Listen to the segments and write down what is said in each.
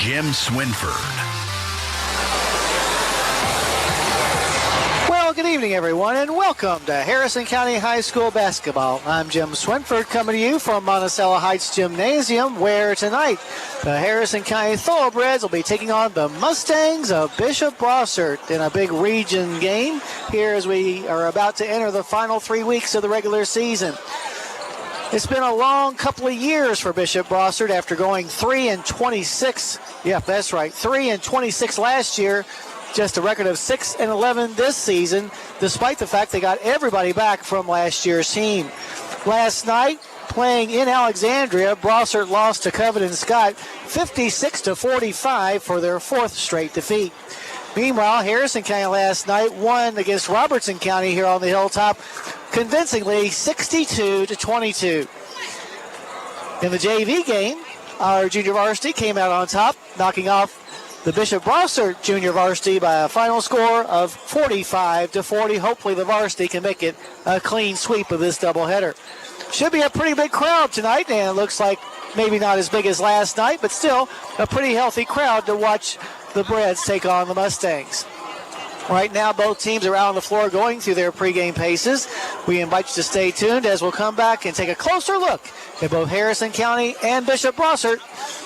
Jim Swinford. Well, good evening, everyone, and welcome to Harrison County High School basketball. I'm Jim Swinford coming to you from Monticello Heights Gymnasium, where tonight the Harrison County Thorobreds will be taking on the Mustangs of Bishop Brossart in a big region game here as we are about to enter the final 3 weeks of the regular season. It's been a long couple of years for Bishop Brossart after going 3-26. Yeah, that's right, 3-26 last year. Just a record of 6-11 this season, despite the fact they got everybody back from last year's team. Last night, playing in Alexandria, Brossart lost to Covington Scott 56-45 for their fourth straight defeat. Meanwhile, Harrison County last night won against Robertson County here on the Hilltop convincingly 62-22. In the JV game, our junior varsity came out on top, knocking off the Bishop Brossart junior varsity by a final score of 45-40. Hopefully the varsity can make it a clean sweep of this doubleheader. Should be a pretty big crowd tonight, and it looks like maybe not as big as last night, but still a pretty healthy crowd to watch the Breds take on the Mustangs. Right now, both teams are out on the floor going through their pregame paces. We invite you to stay tuned as we'll come back and take a closer look at both Harrison County and Bishop Brossart.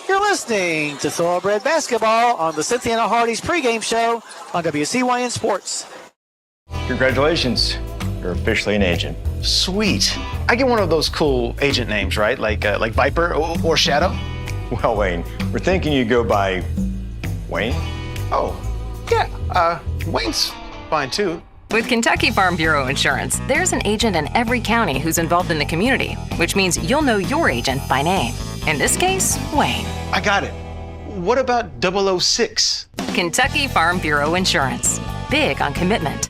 You're listening to Thoroughbred Basketball on the Cynthia Hardy's pregame show on WCYN Sports. Congratulations. You're officially an agent. Sweet. I get one of those cool agent names, right? Like Viper or Shadow? Well, Wayne, we're thinking you go by Wayne? Oh, yeah. Wayne's fine, too. With Kentucky Farm Bureau Insurance, there's an agent in every county who's involved in the community, which means you'll know your agent by name. In this case, Wayne. I got it. What about 006? Kentucky Farm Bureau Insurance. Big on commitment.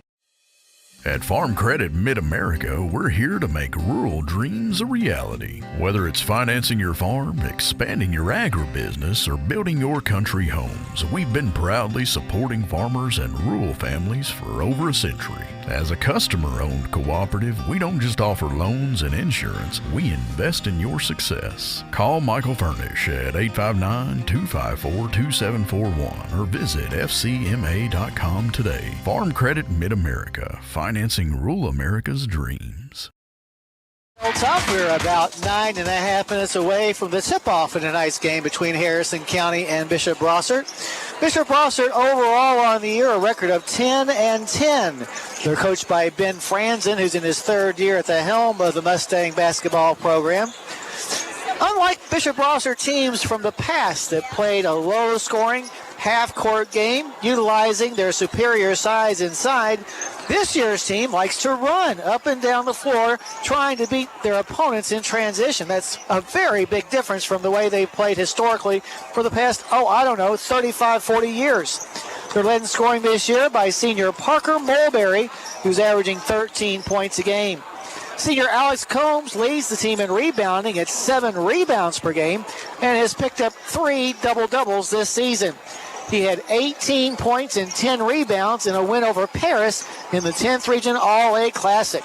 At Farm Credit Mid-America, we're here to make rural dreams a reality. Whether it's financing your farm, expanding your agribusiness, or building your country homes, we've been proudly supporting farmers and rural families for over a century. As a customer-owned cooperative, we don't just offer loans and insurance, we invest in your success. Call Michael Furnish at 859-254-2741 or visit fcma.com today. Farm Credit Mid-America, financing rural America's dreams. Hilltop, we're about 9.5 minutes away from the tip-off in tonight's game between Harrison County and Bishop Brossart. Bishop Brossart overall on the year a record of 10-10. They're coached by Ben Franzen, who's in his third year at the helm of the Mustang basketball program. Unlike Bishop Brossart teams from the past that played a low-scoring, half-court game, utilizing their superior size inside, this year's team likes to run up and down the floor, trying to beat their opponents in transition. That's a very big difference from the way they've played historically for the past, 35, 40 years. They're led in scoring this year by senior Parker Mulberry, who's averaging 13 points a game. Senior Alex Combs leads the team in rebounding at 7 rebounds per game and has picked up 3 double-doubles this season. He had 18 points and 10 rebounds in a win over Paris in the 10th Region All-A Classic.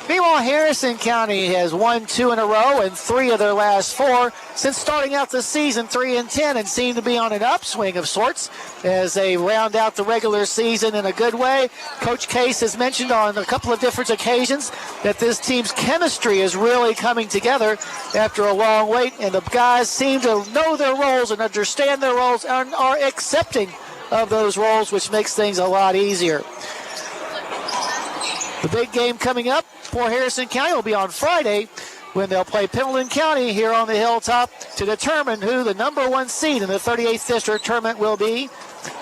Meanwhile, Harrison County has won 2 in a row and 3 of their last 4 since starting out the season 3-10 and seem to be on an upswing of sorts as they round out the regular season in a good way. Coach Case has mentioned on a couple of different occasions that this team's chemistry is really coming together after a long wait, and the guys seem to know their roles and understand their roles and are accepting of those roles, which makes things a lot easier. The big game coming up for Harrison County will be on Friday when they'll play Pendleton County here on the Hilltop to determine who the number 1 seed in the 38th District Tournament will be.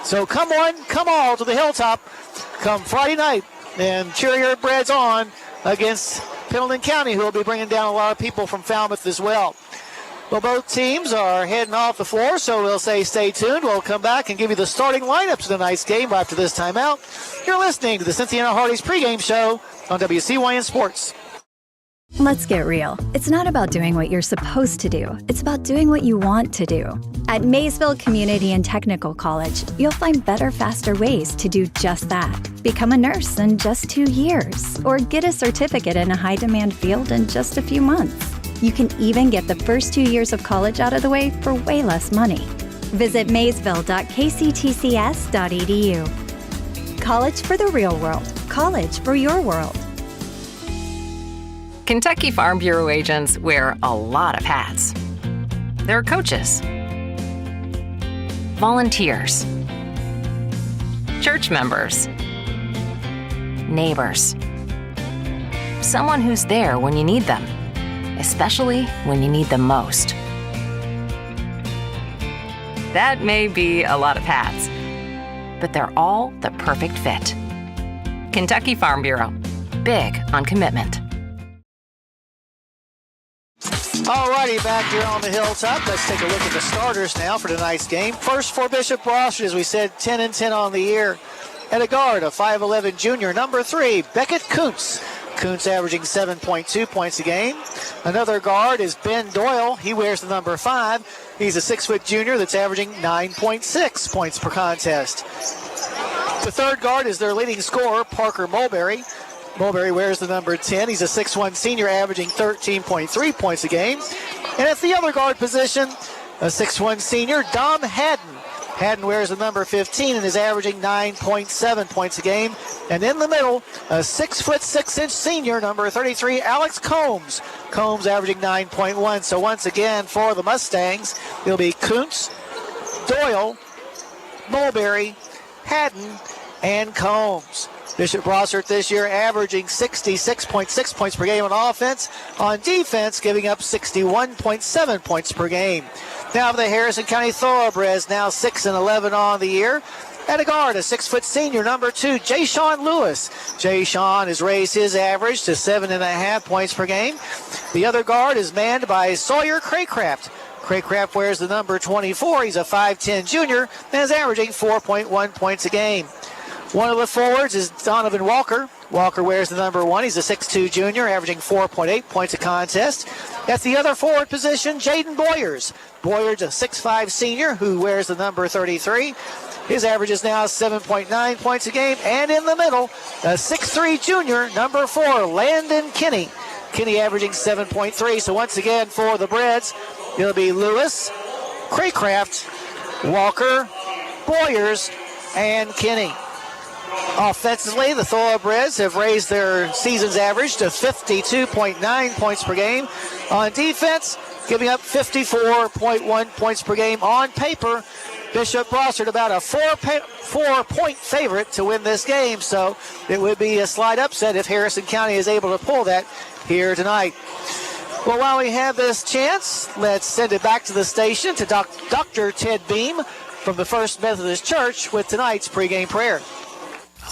So come on, come all to the Hilltop come Friday night and cheer your Breds on against Pendleton County, who will be bringing down a lot of people from Falmouth as well. Well, both teams are heading off the floor, so we'll say stay tuned. We'll come back and give you the starting lineups of tonight's game after this timeout. You're listening to the Cynthia Hardy's pregame show on WCYN Sports. Let's get real. It's not about doing what you're supposed to do. It's about doing what you want to do. At Maysville Community and Technical College, you'll find better, faster ways to do just that. Become a nurse in just 2 years, or get a certificate in a high-demand field in just a few months. You can even get the first 2 years of college out of the way for way less money. Visit maysville.kctcs.edu. College for the real world. College for your world. Kentucky Farm Bureau agents wear a lot of hats. They're coaches, volunteers, church members, neighbors, someone who's there when you need them, especially when you need them most. That may be a lot of hats, but they're all the perfect fit. Kentucky Farm Bureau, big on commitment. Alrighty, back here on the Hilltop. Let's take a look at the starters now for tonight's game. First for Bishop Brossart, as we said, 10-10 on the year. At a guard, a 5'11 junior, number 3, Beckett Kuntz. Kuntz averaging 7.2 points a game. Another guard is Ben Doyle. He wears the number 5. He's a 6-foot junior that's averaging 9.6 points per contest. The third guard is their leading scorer, Parker Mulberry. Mulberry wears the number 10. He's a 6'1 senior averaging 13.3 points a game. And at the other guard position, a 6'1 senior, Dom Haddon. Haddon wears the number 15 and is averaging 9.7 points a game. And in the middle, a 6'6" senior, number 33, Alex Combs. Combs averaging 9.1. So once again, for the Mustangs, it'll be Kuntz, Doyle, Mulberry, Haddon, and Combs. Bishop Brossart this year averaging 66.6 points per game on offense. On defense, giving up 61.7 points per game. Now for the Harrison County Thorobreds, now 6-11 on the year. At a guard, a 6-foot senior, number 2, Jay-Sean Lewis. Jay-Sean has raised his average to 7.5 points per game. The other guard is manned by Sawyer Craycraft. Craycraft wears the number 24. He's a 5'10 junior and is averaging 4.1 points a game. One of the forwards is Donovan Walker. Walker wears the number 1. He's a 6'2 junior, averaging 4.8 points a contest. At the other forward position, Jaden Boyers. Boyers, a 6'5 senior who wears the number 33. His average is now 7.9 points a game. And in the middle, a 6'3 junior, number 4, Landon Kinney. Kinney averaging 7.3. So once again for the Breds, it'll be Lewis, Craycraft, Walker, Boyers, and Kinney. Offensively, the Thorobreds have raised their season's average to 52.9 points per game. On defense, giving up 54.1 points per game. On paper, Bishop Brossart about a 4-point favorite to win this game, so it would be a slight upset if Harrison County is able to pull that here tonight. Well, while we have this chance, let's send it back to the station to Dr. Ted Beam from the First Methodist Church with tonight's pregame prayer.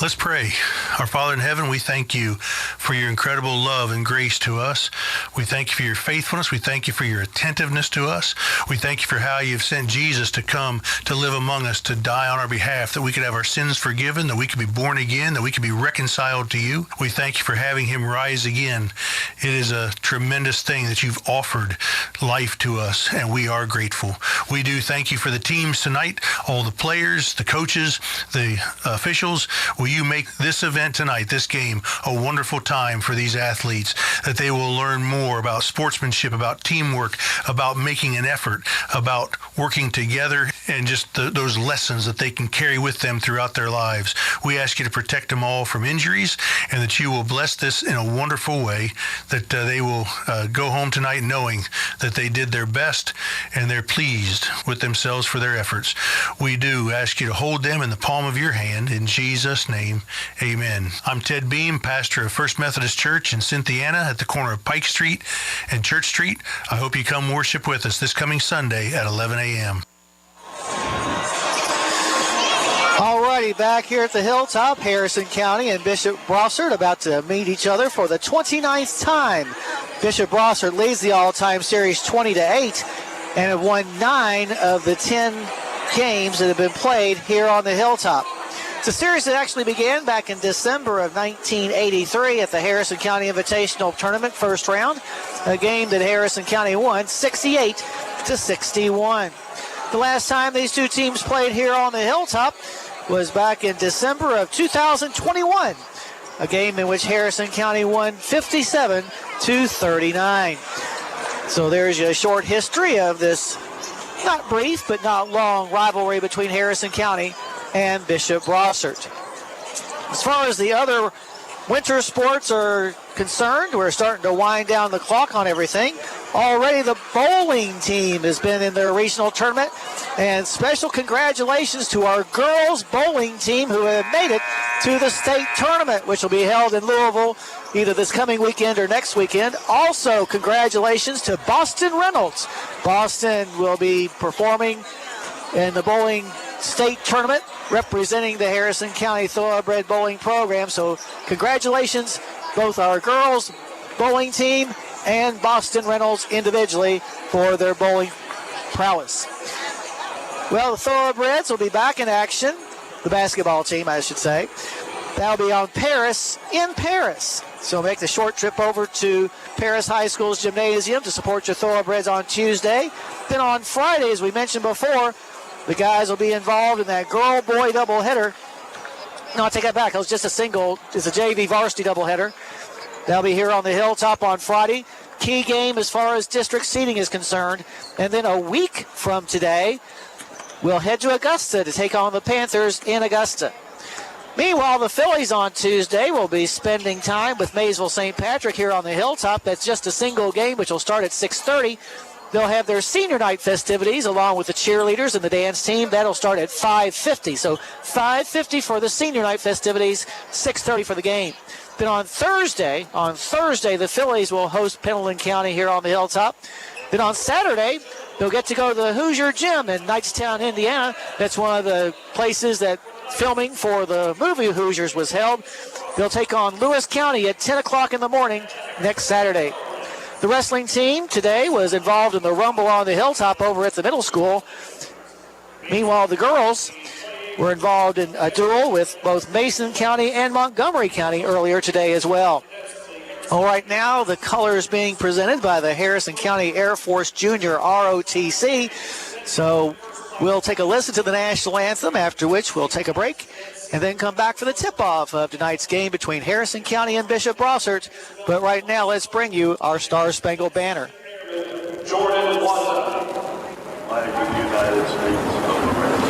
Let's pray. Our Father in heaven, we thank you for your incredible love and grace to us. We thank you for your faithfulness. We thank you for your attentiveness to us. We thank you for how you've sent Jesus to come to live among us, to die on our behalf, that we could have our sins forgiven, that we could be born again, that we could be reconciled to you. We thank you for having him rise again. It is a tremendous thing that you've offered life to us, and we are grateful. We do thank you for the teams tonight, all the players, the coaches, the officials. Will you make this event tonight, this game, a wonderful time for these athletes, that they will learn more about sportsmanship, about teamwork, about making an effort, about working together, and just those lessons that they can carry with them throughout their lives. We ask you to protect them all from injuries, and that you will bless this in a wonderful way, that they will go home tonight knowing that they did their best and they're pleased with themselves for their efforts. We do ask you to hold them in the palm of your hand. In Jesus' name, amen. I'm Ted Beam, pastor of First Methodist Church in Cynthiana at the corner of Pike Street and Church Street. I hope you come worship with us this coming Sunday at 11 a.m. Alrighty, back here at the Hilltop, Harrison County and Bishop Brossart about to meet each other for the 29th time. Bishop Brossart leads the all-time series 20-8 and have won 9 of the 10 games that have been played here on the Hilltop. It's a series that actually began back in December of 1983 at the Harrison County Invitational Tournament first round, a game that Harrison County won 68-61. The last time these two teams played here on the Hilltop was back in December of 2021, a game in which Harrison County won 57-39. So there's a short history of this not brief but not long rivalry between Harrison County and Bishop Brossart. As far as the other winter sports are concerned, we're starting to wind down the clock on everything. Already the bowling team has been in their regional tournament, and special congratulations to our girls bowling team who have made it to the state tournament, which will be held in Louisville either this coming weekend or next weekend. Also, congratulations to Boston Reynolds. Boston will be performing in the bowling state tournament representing the Harrison County Thoroughbred bowling program. So congratulations, both our girls bowling team and Boston Reynolds individually for their bowling prowess. Well, the Thorobreds will be back in action, the basketball team, I should say. That'll be on Paris in Paris. So make the short trip over to Paris High School's gymnasium to support your Thoroughbreds on Tuesday. Then on Friday, as we mentioned before, the guys will be involved in that girl-boy doubleheader. No, I take that back. It was just a single. It's a JV varsity doubleheader. They'll be here on the Hilltop on Friday. Key game as far as district seating is concerned. And then a week from today, we'll head to Augusta to take on the Panthers in Augusta. Meanwhile, the Phillies on Tuesday will be spending time with Maysville St. Patrick here on the Hilltop. That's just a single game, which will start at 6:30. They'll have their senior night festivities along with the cheerleaders and the dance team. That'll start at 5:50. So 5:50 for the senior night festivities, 6:30 for the game. Then on Thursday, the Phillies will host Pendleton County here on the Hilltop. Then on Saturday, they'll get to go to the Hoosier Gym in Knightstown, Indiana. That's one of the places that filming for the movie Hoosiers was held. They'll take on Lewis County at 10 o'clock in the morning next Saturday. The wrestling team today was involved in the Rumble on the Hilltop over at the middle school. Meanwhile, the girls were involved in a duel with both Mason County and Montgomery County earlier today as well. All right, now the colors being presented by the Harrison County Air Force Junior ROTC. So we'll take a listen to the national anthem, after which we'll take a break and then come back for the tip-off of tonight's game between Harrison County and Bishop Brossart. But right now, let's bring you our Star-Spangled Banner. Jordan Wanda. Flag of the United States of America.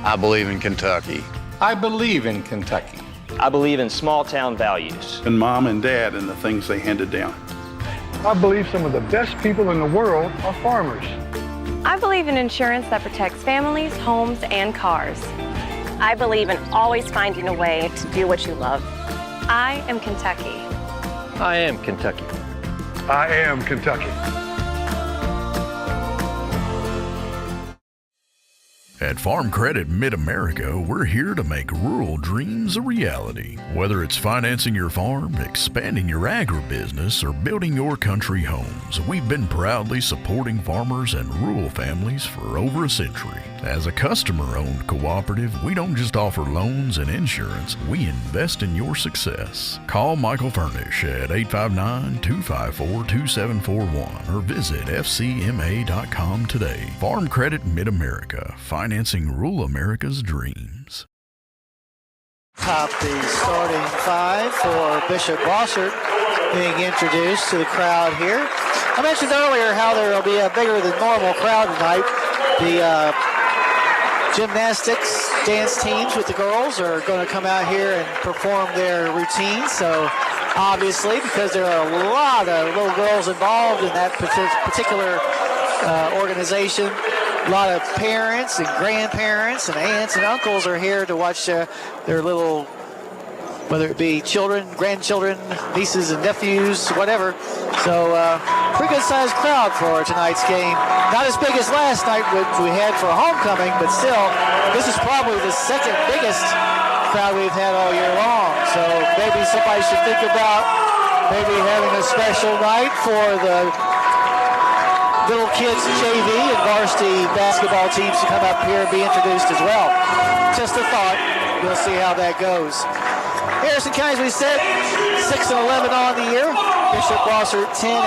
I believe in Kentucky. I believe in Kentucky. I believe in small town values. And mom and dad and the things they handed down. I believe some of the best people in the world are farmers. I believe in insurance that protects families, homes, and cars. I believe in always finding a way to do what you love. I am Kentucky. I am Kentucky. I am Kentucky. At Farm Credit Mid-America, we're here to make rural dreams a reality. Whether it's financing your farm, expanding your agribusiness, or building your country homes, we've been proudly supporting farmers and rural families for over a century. As a customer-owned cooperative, we don't just offer loans and insurance, we invest in your success. Call Michael Furnish at 859-254-2741 or visit fcma.com today. Farm Credit Mid-America, financing rural America's dreams. Top the starting five for Bishop Brossart being introduced to the crowd here. I mentioned earlier how there will be a bigger than normal crowd tonight. The gymnastics dance teams with the girls are going to come out here and perform their routines. So obviously, because there are a lot of little girls involved in that particular organization, a lot of parents and grandparents and aunts and uncles are here to watch their little, whether it be children, grandchildren, nieces and nephews, whatever. So pretty good sized crowd for tonight's game. Not as big as last night, which we had for homecoming, but still, this is probably the second biggest crowd we've had all year long. So maybe somebody should think about maybe having a special night for the little kids JV and varsity basketball teams to come up here and be introduced as well. Just a thought. We'll see how that goes. Harrison County, as we said, 6-11 on the year. Bishop Brossart 10-10.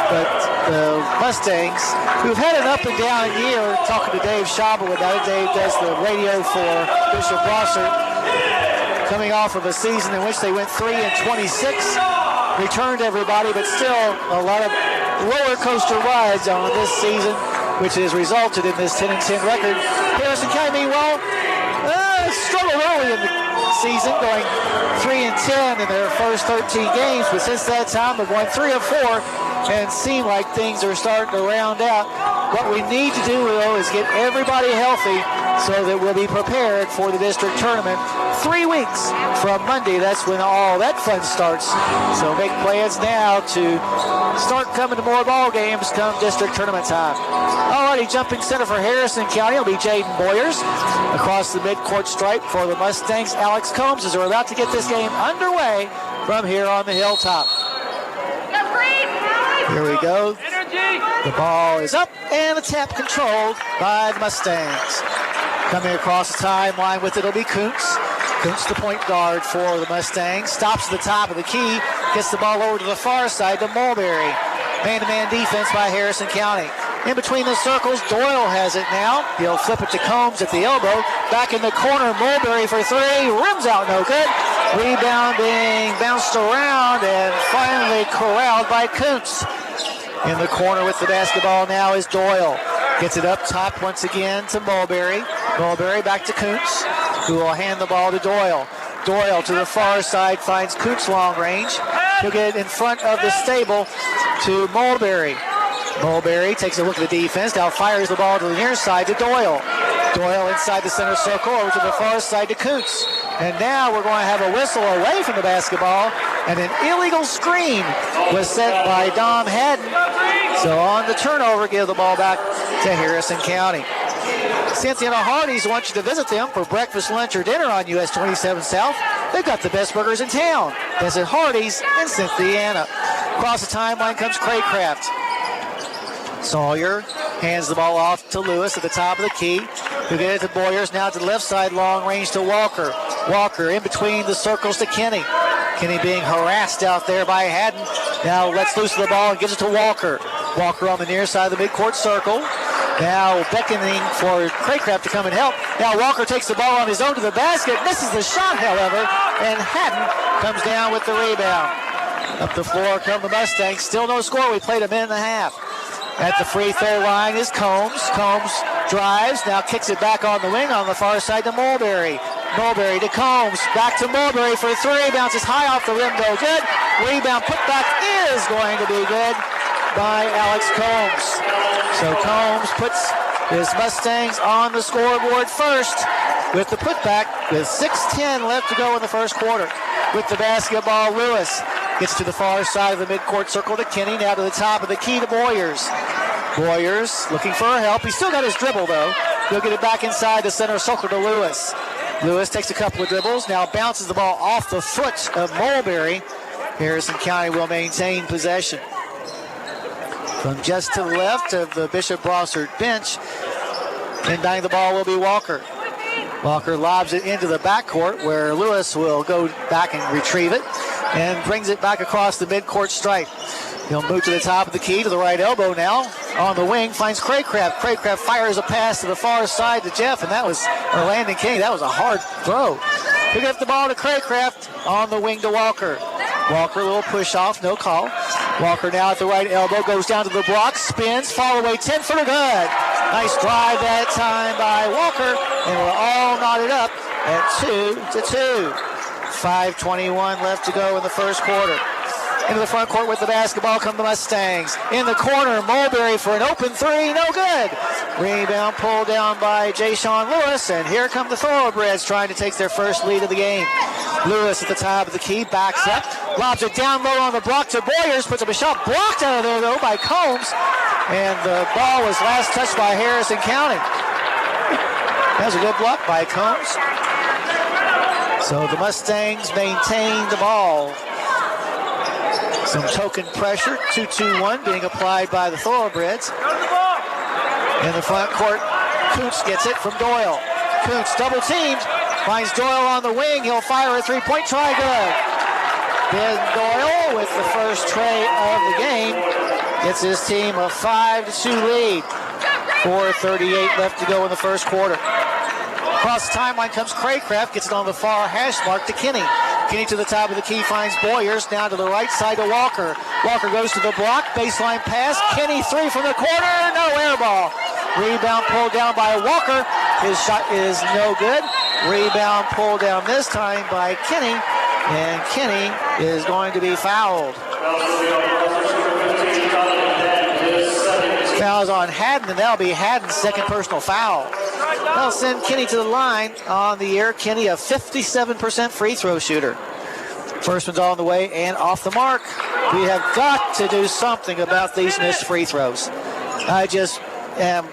But the Mustangs, who've had an up and down year, talking to Dave Schabel about it. Dave does the radio for Bishop Brossart, coming off of a season in which they went 3-26, returned everybody, but still a lot of roller coaster rides on this season, which has resulted in this 10-10 record. Harrison County, meanwhile, struggled early in the season, going 3-10 in their first 13 games, but since that time they've won 3 of 4 and seem like things are starting to round out. What we need to do, though, is get everybody healthy so that we'll be prepared for the district tournament 3 weeks from Monday. That's when all that fun starts. So make plans now to start coming to more ball games come district tournament time. Alrighty, jumping center for Harrison County will be Jaden Boyers. Across the midcourt stripe for the Mustangs, Alex Combs, as we're about to get this game underway from here on the Hilltop. Here we go. The ball is up and the tap controlled by the Mustangs. Coming across the timeline with it will be Kuntz. Kuntz, the point guard for the Mustangs, stops at the top of the key, gets the ball over to the far side to Mulberry. Man-to-man defense by Harrison County. In between the circles, Doyle has it now. He'll flip it to Combs at the elbow. Back in the corner, Mulberry for 3. Rims out, no good. Rebound being bounced around and finally corralled by Kuntz. In the corner with the basketball now is Doyle. Gets it up top once again to Mulberry. Mulberry back to Kuntz, who will hand the ball to Doyle. Doyle to the far side finds Kuntz long range. He'll get it in front of the stable to Mulberry. Mulberry takes a look at the defense, now fires the ball to the near side to Doyle. Doyle inside the center circle, over to the far side to Kuntz. And now we're going to have a whistle away from the basketball, and an illegal screen was set by Dom Haddon. So on the turnover, give the ball back to Harrison County. Cynthia Hardee's wants you to visit them for breakfast, lunch, or dinner on US 27 South. They've got the best burgers in town. Visit Hardee's in Cynthiana. Across the timeline comes Craycraft. Sawyer hands the ball off to Lewis at the top of the key. Who get it to Boyers, now to the left side, long range to Walker. Walker in between the circles to Kenny. Kenny being harassed out there by Haddon. Now lets loose the ball and gives it to Walker. Walker on the near side of the midcourt circle. Now beckoning for Craycraft to come and help. Now Walker takes the ball on his own to the basket. Misses the shot, however, and Haddon comes down with the rebound. Up the floor come the Mustangs. Still no score. We played a minute and a half. At the free throw line is Combs. Combs drives, now kicks it back on the wing on the far side to Mulberry. Mulberry to Combs, back to Mulberry for 3, bounces high off the rim, no good. Rebound put back is going to be good by Alex Combs. So Combs puts his Mustangs on the scoreboard first with the putback with 6:10 left to go in the first quarter. With the basketball, Lewis gets to the far side of the midcourt circle to Kenny, now to the top of the key to Boyers. Boyers looking for help. He's still got his dribble, though. He'll get it back inside the center circle to Lewis. Lewis takes a couple of dribbles, now bounces the ball off the foot of Mulberry. Harrison County will maintain possession. From just to the left of the Bishop Brossart bench, inbounding the ball will be Walker. Walker lobs it into the backcourt where Lewis will go back and retrieve it and brings it back across the midcourt stripe. He'll move to the top of the key to the right elbow now. On the wing, finds Craycraft. Craycraft fires a pass to the far side to Jeff, and that was Landon King. That was a hard throw. Pick up the ball to Craycraft on the wing to Walker. Walker, a little push off, no call. Walker now at the right elbow, goes down to the block, spins, fall away, 10-footer good. Nice drive that time by Walker, and we're all knotted up at 2-2. 5:21 left to go in the first quarter. Into the front court with the basketball come the Mustangs. In the corner, Mulberry for an open three, no good. Rebound pulled down by Jay-Sean Lewis, and here come the Thorobreds trying to take their first lead of the game. Lewis at the top of the key, backs up, lobs it down low on the block to Boyers, puts up a shot blocked out of there though by Combs, and the ball was last touched by Harrison County. That was a good block by Combs. So the Mustangs maintain the ball. Some token pressure, 2-2-1 being applied by the Thorobreds. In the front court, Kuntz gets it from Doyle. Kuntz double teamed, finds Doyle on the wing. He'll fire a three-point try, good. Ben Doyle with the first tray of the game gets his team a 5-2 lead. 4:38 left to go in the first quarter. Across the timeline comes Craycraft, gets it on the far hash mark to Kinney. Kinney to the top of the key finds Boyers, down to the right side to Walker. Walker goes to the block, baseline pass. Kinney three from the corner, no air ball. Rebound pulled down by Walker. His shot is no good. Rebound pulled down this time by Kinney, and Kinney is going to be fouled. Fouls on Haddon, and that'll be Haddon's second personal foul. That'll send Kinney to the line on the year. Kinney, a 57% free throw shooter. First one's on the way and off the mark. We have got to do something about these missed free throws. I just am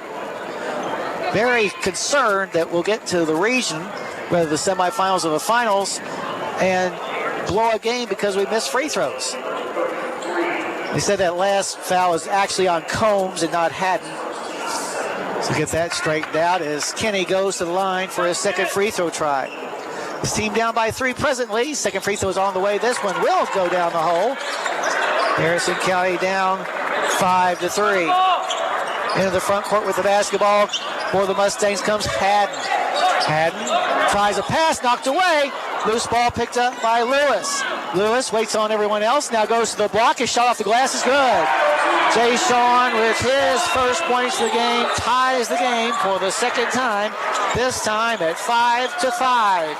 very concerned that we'll get to the region, whether the semifinals or the finals, and blow a game because we missed free throws. They said that last foul was actually on Combs and not Haddon. So get that straightened out as Kinney goes to the line for his second free throw try. His team down by 3 presently. Second free throw is on the way. This one will go down the hole. Harrison County down 5-3. Into the front court with the basketball for the Mustangs comes Haddon. Haddon tries a pass, knocked away. Loose ball picked up by Lewis. Lewis waits on everyone else, now goes to the block. His shot off the glass is good. Jay-Sean with his first points of the game ties the game for the second time, this time at 5-5.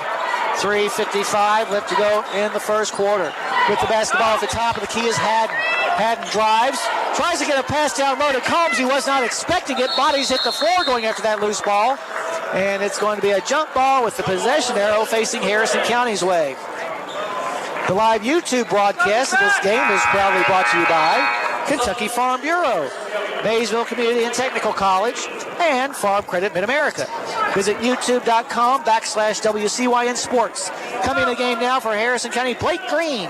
3:55 left to go in the first quarter. With the basketball at the top of the key is Haddon. Haddon drives, tries to get a pass down low to Combs. He was not expecting it. Bodies hit the floor going after that loose ball. And it's going to be a jump ball with the possession arrow facing Harrison County's way. The live YouTube broadcast of this game is proudly brought to you by Kentucky Farm Bureau, Maysville Community and Technical College, and Farm Credit Mid-America. Visit youtube.com/WCYN Sports. Coming in the game now for Harrison County, Blake Green.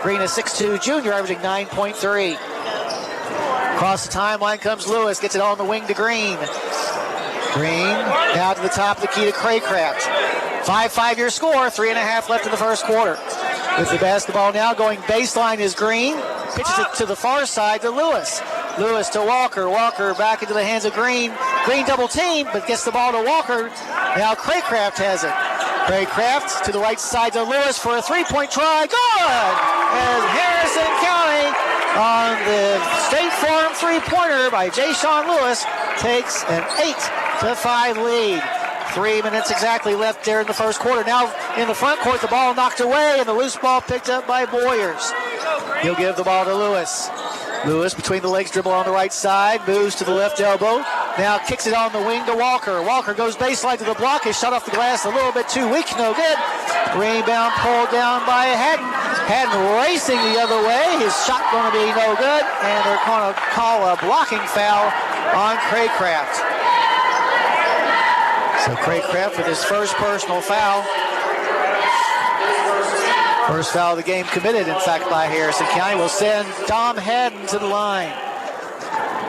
Green, a 6'2 junior, averaging 9.3. Across the timeline comes Lewis, gets it on the wing to Green. Green now to the top of the key to Craycraft. 5-5 your score, 3.5 left in the first quarter. With the basketball now going baseline is Green. Pitches it to the far side to Lewis. Lewis to Walker. Walker back into the hands of Green. Green double team, but gets the ball to Walker. Now Craycraft has it. Craycraft to the right side to Lewis for a three-point try. Good! As Harrison County on the State Farm three-pointer by Jay-Sean Lewis takes an 8-5 lead. 3 minutes exactly left there in the first quarter. Now in the front court, the ball knocked away and the loose ball picked up by Boyers. He'll give the ball to Lewis. Lewis between the legs, dribble on the right side, moves to the left elbow. Now kicks it on the wing to Walker. Walker goes baseline to the block. His shot off the glass a little bit too weak. No good. Rebound pulled down by Haddon. Haddon racing the other way. His shot going to be no good. And they're going to call a blocking foul on Craycraft. So Craycraft with his first personal foul. First foul of the game committed, in fact, by Harrison County, will send Dom Haddon to the line.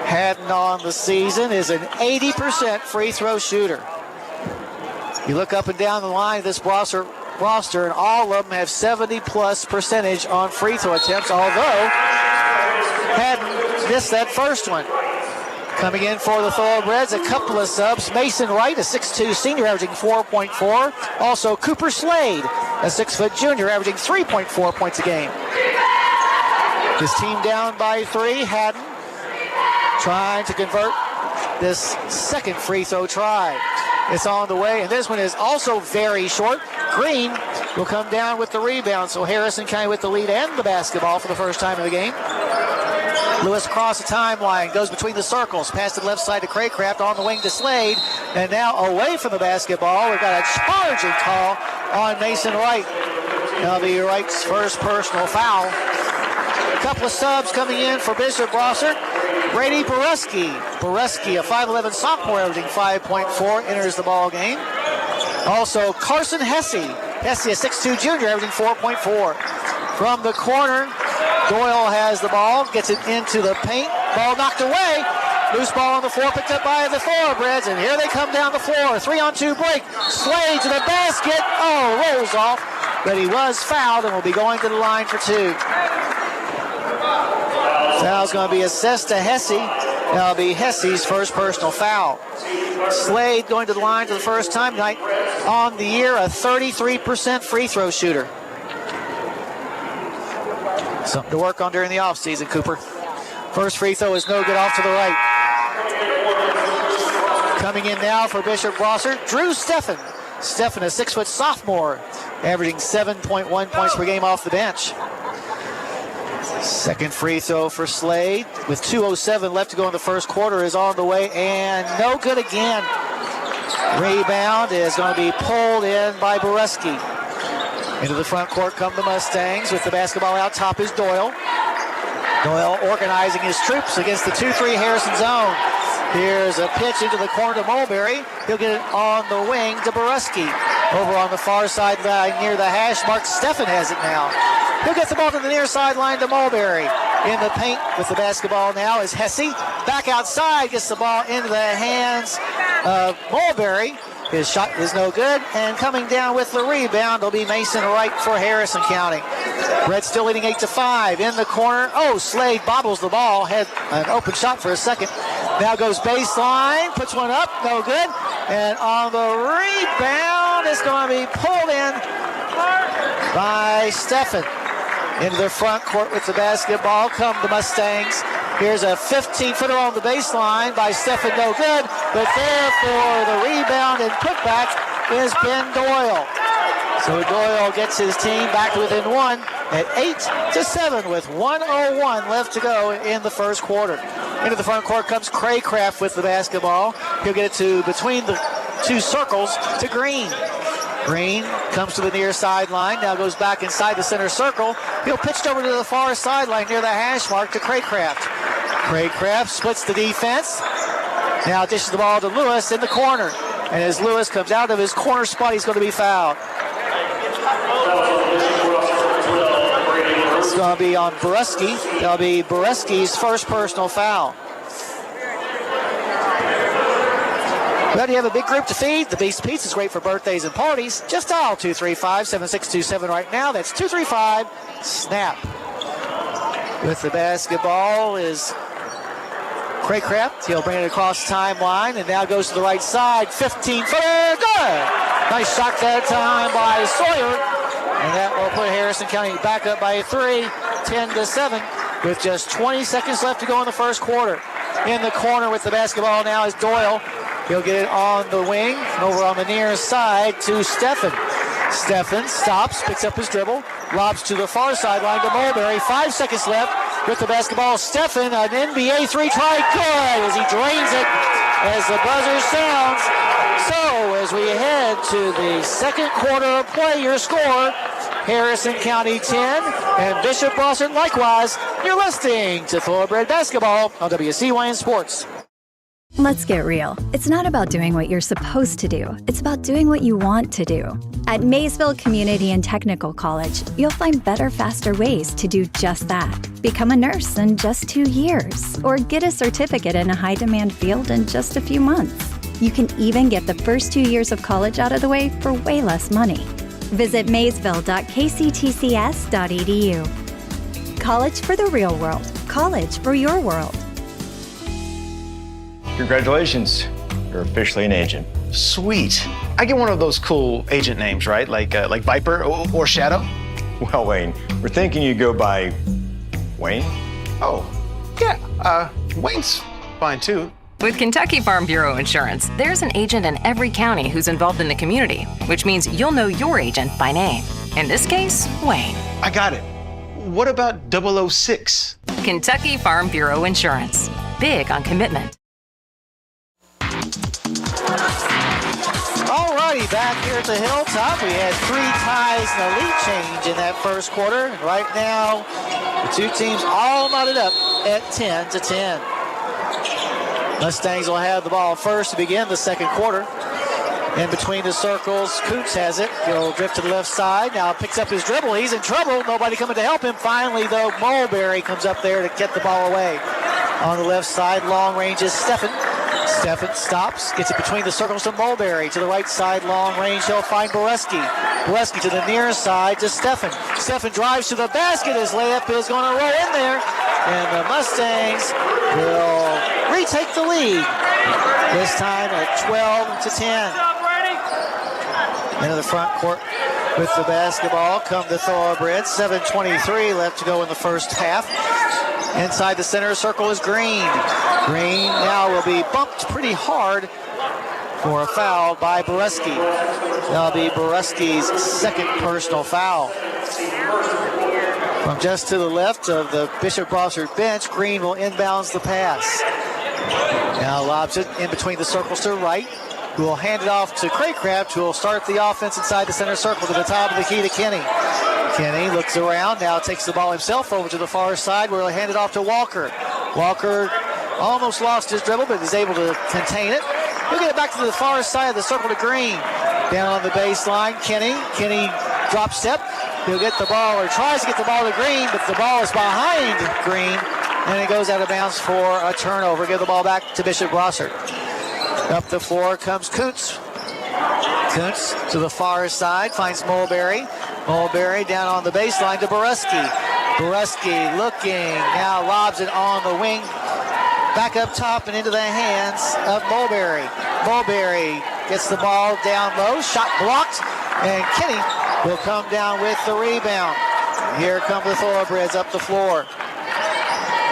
Haddon on the season is an 80% free throw shooter. You look up and down the line of this Brossart roster, and all of them have 70+% on free throw attempts, although Haddon missed that first one. Coming in for the Thorobreds, a couple of subs. Mason Wright, a 6'2 senior, averaging 4.4. Also Cooper Slade, a 6' junior, averaging 3.4 points a game. His team down by 3. Haddon trying to convert this second free throw try. It's on the way, and this one is also very short. Green will come down with the rebound, so Harrison County with the lead and the basketball for the first time in the game. Lewis across the timeline, goes between the circles, past the left side to Craycraft, on the wing to Slade, and now away from the basketball. We've got a charging call on Mason Wright. That'll be Wright's first personal foul. A couple of subs coming in for Bishop Brossart. Brady Boreski, a 5'11 sophomore, averaging 5.4, enters the ball game. Also Carson Hesse, a 6'2 junior, averaging 4.4. From the corner, Doyle has the ball, gets it into the paint. Ball knocked away. Loose ball on the floor, picked up by the Thorobreds, and here they come down the floor. 3-on-2 break. Slade to the basket. Oh, rolls off, but he was fouled and will be going to the line for 2. Foul's going to be assessed to Hesse. That'll be Hesse's first personal foul. Slade going to the line for the first time tonight on the year, a 33% free throw shooter. Something to work on during the offseason, Cooper. First free throw is no good, off to the right. Coming in now for Bishop Brossart, Drew Steffen. Steffen, a 6' sophomore, averaging 7.1 points per game off the bench. Second free throw for Slade with 2:07 left to go in the first quarter is on the way, and no good again. Rebound is going to be pulled in by Boreski. Into the front court come the Mustangs. With the basketball out top is Doyle. Doyle organizing his troops against the 2-3 Harrison zone. Here's a pitch into the corner to Mulberry. He'll get it on the wing to Boreski. Over on the far sideline near the hash mark, Steffen has it now. He'll get the ball to the near sideline to Mulberry. In the paint with the basketball now is Hesse. Back outside, gets the ball into the hands of Mulberry. His shot is no good, and coming down with the rebound will be Mason Wright for Harrison County. Breds still leading 8-5. In the corner, Slade bobbles the ball. Had an open shot for a second. Now goes baseline, puts one up, no good. And on the rebound, it's going to be pulled in by Steffen. Into the front court with the basketball come the Mustangs. Here's a 15-footer on the baseline by Steffen, no good. But there for the rebound and putback is Ben Doyle. So Doyle gets his team back within 1 at 8-7 with 1:01 left to go in the first quarter. Into the front court comes Craycraft with the basketball. He'll get it to between the 2 circles to Green. Green comes to the near sideline, now goes back inside the center circle. He'll pitch over to the far sideline near the hash mark to Craycraft. Craycraft splits the defense. Now dishes the ball to Lewis in the corner. And as Lewis comes out of his corner spot, he's going to be fouled. It's going to be on Boreski. That'll be Boreski's first personal foul. Well, you have a big group to feed. The Beast Pizza is great for birthdays and parties. Just dial 235-7627 right now. That's 235-SNAP. With the basketball is Craycraft. He'll bring it across the timeline and now goes to the right side. 15-footer, good! Nice shot that time by Sawyer. And that will put Harrison County back up by 3, 10-7, with just 20 seconds left to go in the first quarter. In the corner with the basketball now is Doyle. He'll get it on the wing, over on the near side to Steffen. Steffen stops, picks up his dribble, lobs to the far sideline to Mulberry. 5 seconds left. with the basketball. Stephen, an NBA three try, good as he drains it as the buzzer sounds. So as we head to the second quarter of play, your score, Harrison County 10 and Bishop Brossart likewise. You're listening to Thoroughbred Basketball on WCYN Sports. Let's get real. It's not about doing what you're supposed to do. It's about doing what you want to do. At Maysville Community and Technical College, you'll find better, faster ways to do just that. Become a nurse in just 2 years, or get a certificate in a high-demand field in just a few months. You can even get the first 2 years of college out of the way for way less money. Visit maysville.kctcs.edu. College for the real world. College for your world. Congratulations, you're officially an agent. Sweet. I get one of those cool agent names, right? Like Viper or Shadow? Well, Wayne, we're thinking you go by Wayne? Oh, yeah, Wayne's fine too. With Kentucky Farm Bureau Insurance, there's an agent in every county who's involved in the community, which means you'll know your agent by name. In this case, Wayne. I got it. What about 006? Kentucky Farm Bureau Insurance. Big on commitment. Alrighty, back here at the Hilltop, we had 3 ties and a lead change in that first quarter. And right now, the two teams all knotted up at 10-10. Mustangs will have the ball first to begin the second quarter. In between the circles, Coots has it. He'll drift to the left side. Now picks up his dribble. He's in trouble. Nobody coming to help him. Finally, though, Mulberry comes up there to get the ball away. On the left side, long range is Stephen. Stephen stops, gets it between the circles to Mulberry. To the right side, long range, he'll find Boreski. Boreski to the near side to Stephen. Stephen drives to the basket. His layup is going to roll in there. And the Mustangs will retake the lead. This time at 12-10. Into the front court with the basketball come the Thorobreds. 7:23 left to go in the first half. Inside the center circle is Green. Green now will be bumped pretty hard for a foul by Boreski. That'll be Boreski's second personal foul. From just to the left of the Bishop Brossart bench, Green will inbounds the pass. Now lobs it in between the circles to right, who will hand it off to Craycraft, who will start the offense inside the center circle to the top of the key to Kenny. Kenny looks around, now takes the ball himself over to the far side where he'll hand it off to Walker. Walker almost lost his dribble, but is able to contain it. He'll get it back to the far side of the circle to Green. Down on the baseline, Kenny drop step. He'll get the ball, or tries to get the ball to Green, but the ball is behind Green, and it goes out of bounds for a turnover. Give the ball back to Bishop Brossart. Up the floor comes Kuntz. Kuntz to the far side, finds Mulberry. Mulberry down on the baseline to Boreski. Boreski looking, now lobs it on the wing. Back up top and into the hands of Mulberry. Mulberry gets the ball down low, shot blocked, and Kenny will come down with the rebound. Here come the Thoroughbreds up the floor.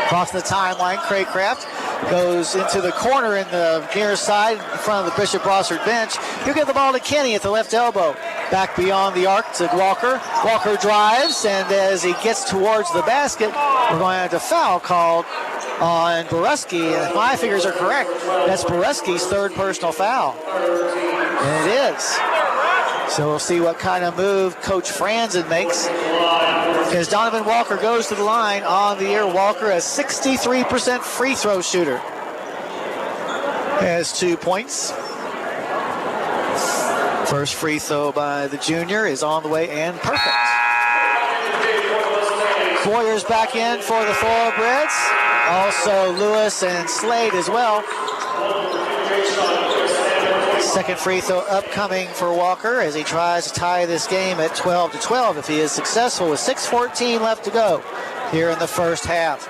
Across the timeline, Craycraft goes into the corner in the near side in front of the Bishop Brossart bench. He'll get the ball to Kenny at the left elbow. Back beyond the arc to Walker. Walker drives, and as he gets towards the basket, we're going to have a foul called on Boreski. And if my figures are correct, that's Boreski's third personal foul. And it is. So we'll see what kind of move Coach Franzen makes. As Donovan Walker goes to the line on the year, Walker, a 63% free throw shooter, has 2 points. First free throw by the junior is on the way and perfect. Boyer's back in for the Thoroughbreds. Also Lewis and Slade as well. Second free throw upcoming for Walker as he tries to tie this game at 12-12 if he is successful with 6:14 left to go here in the first half.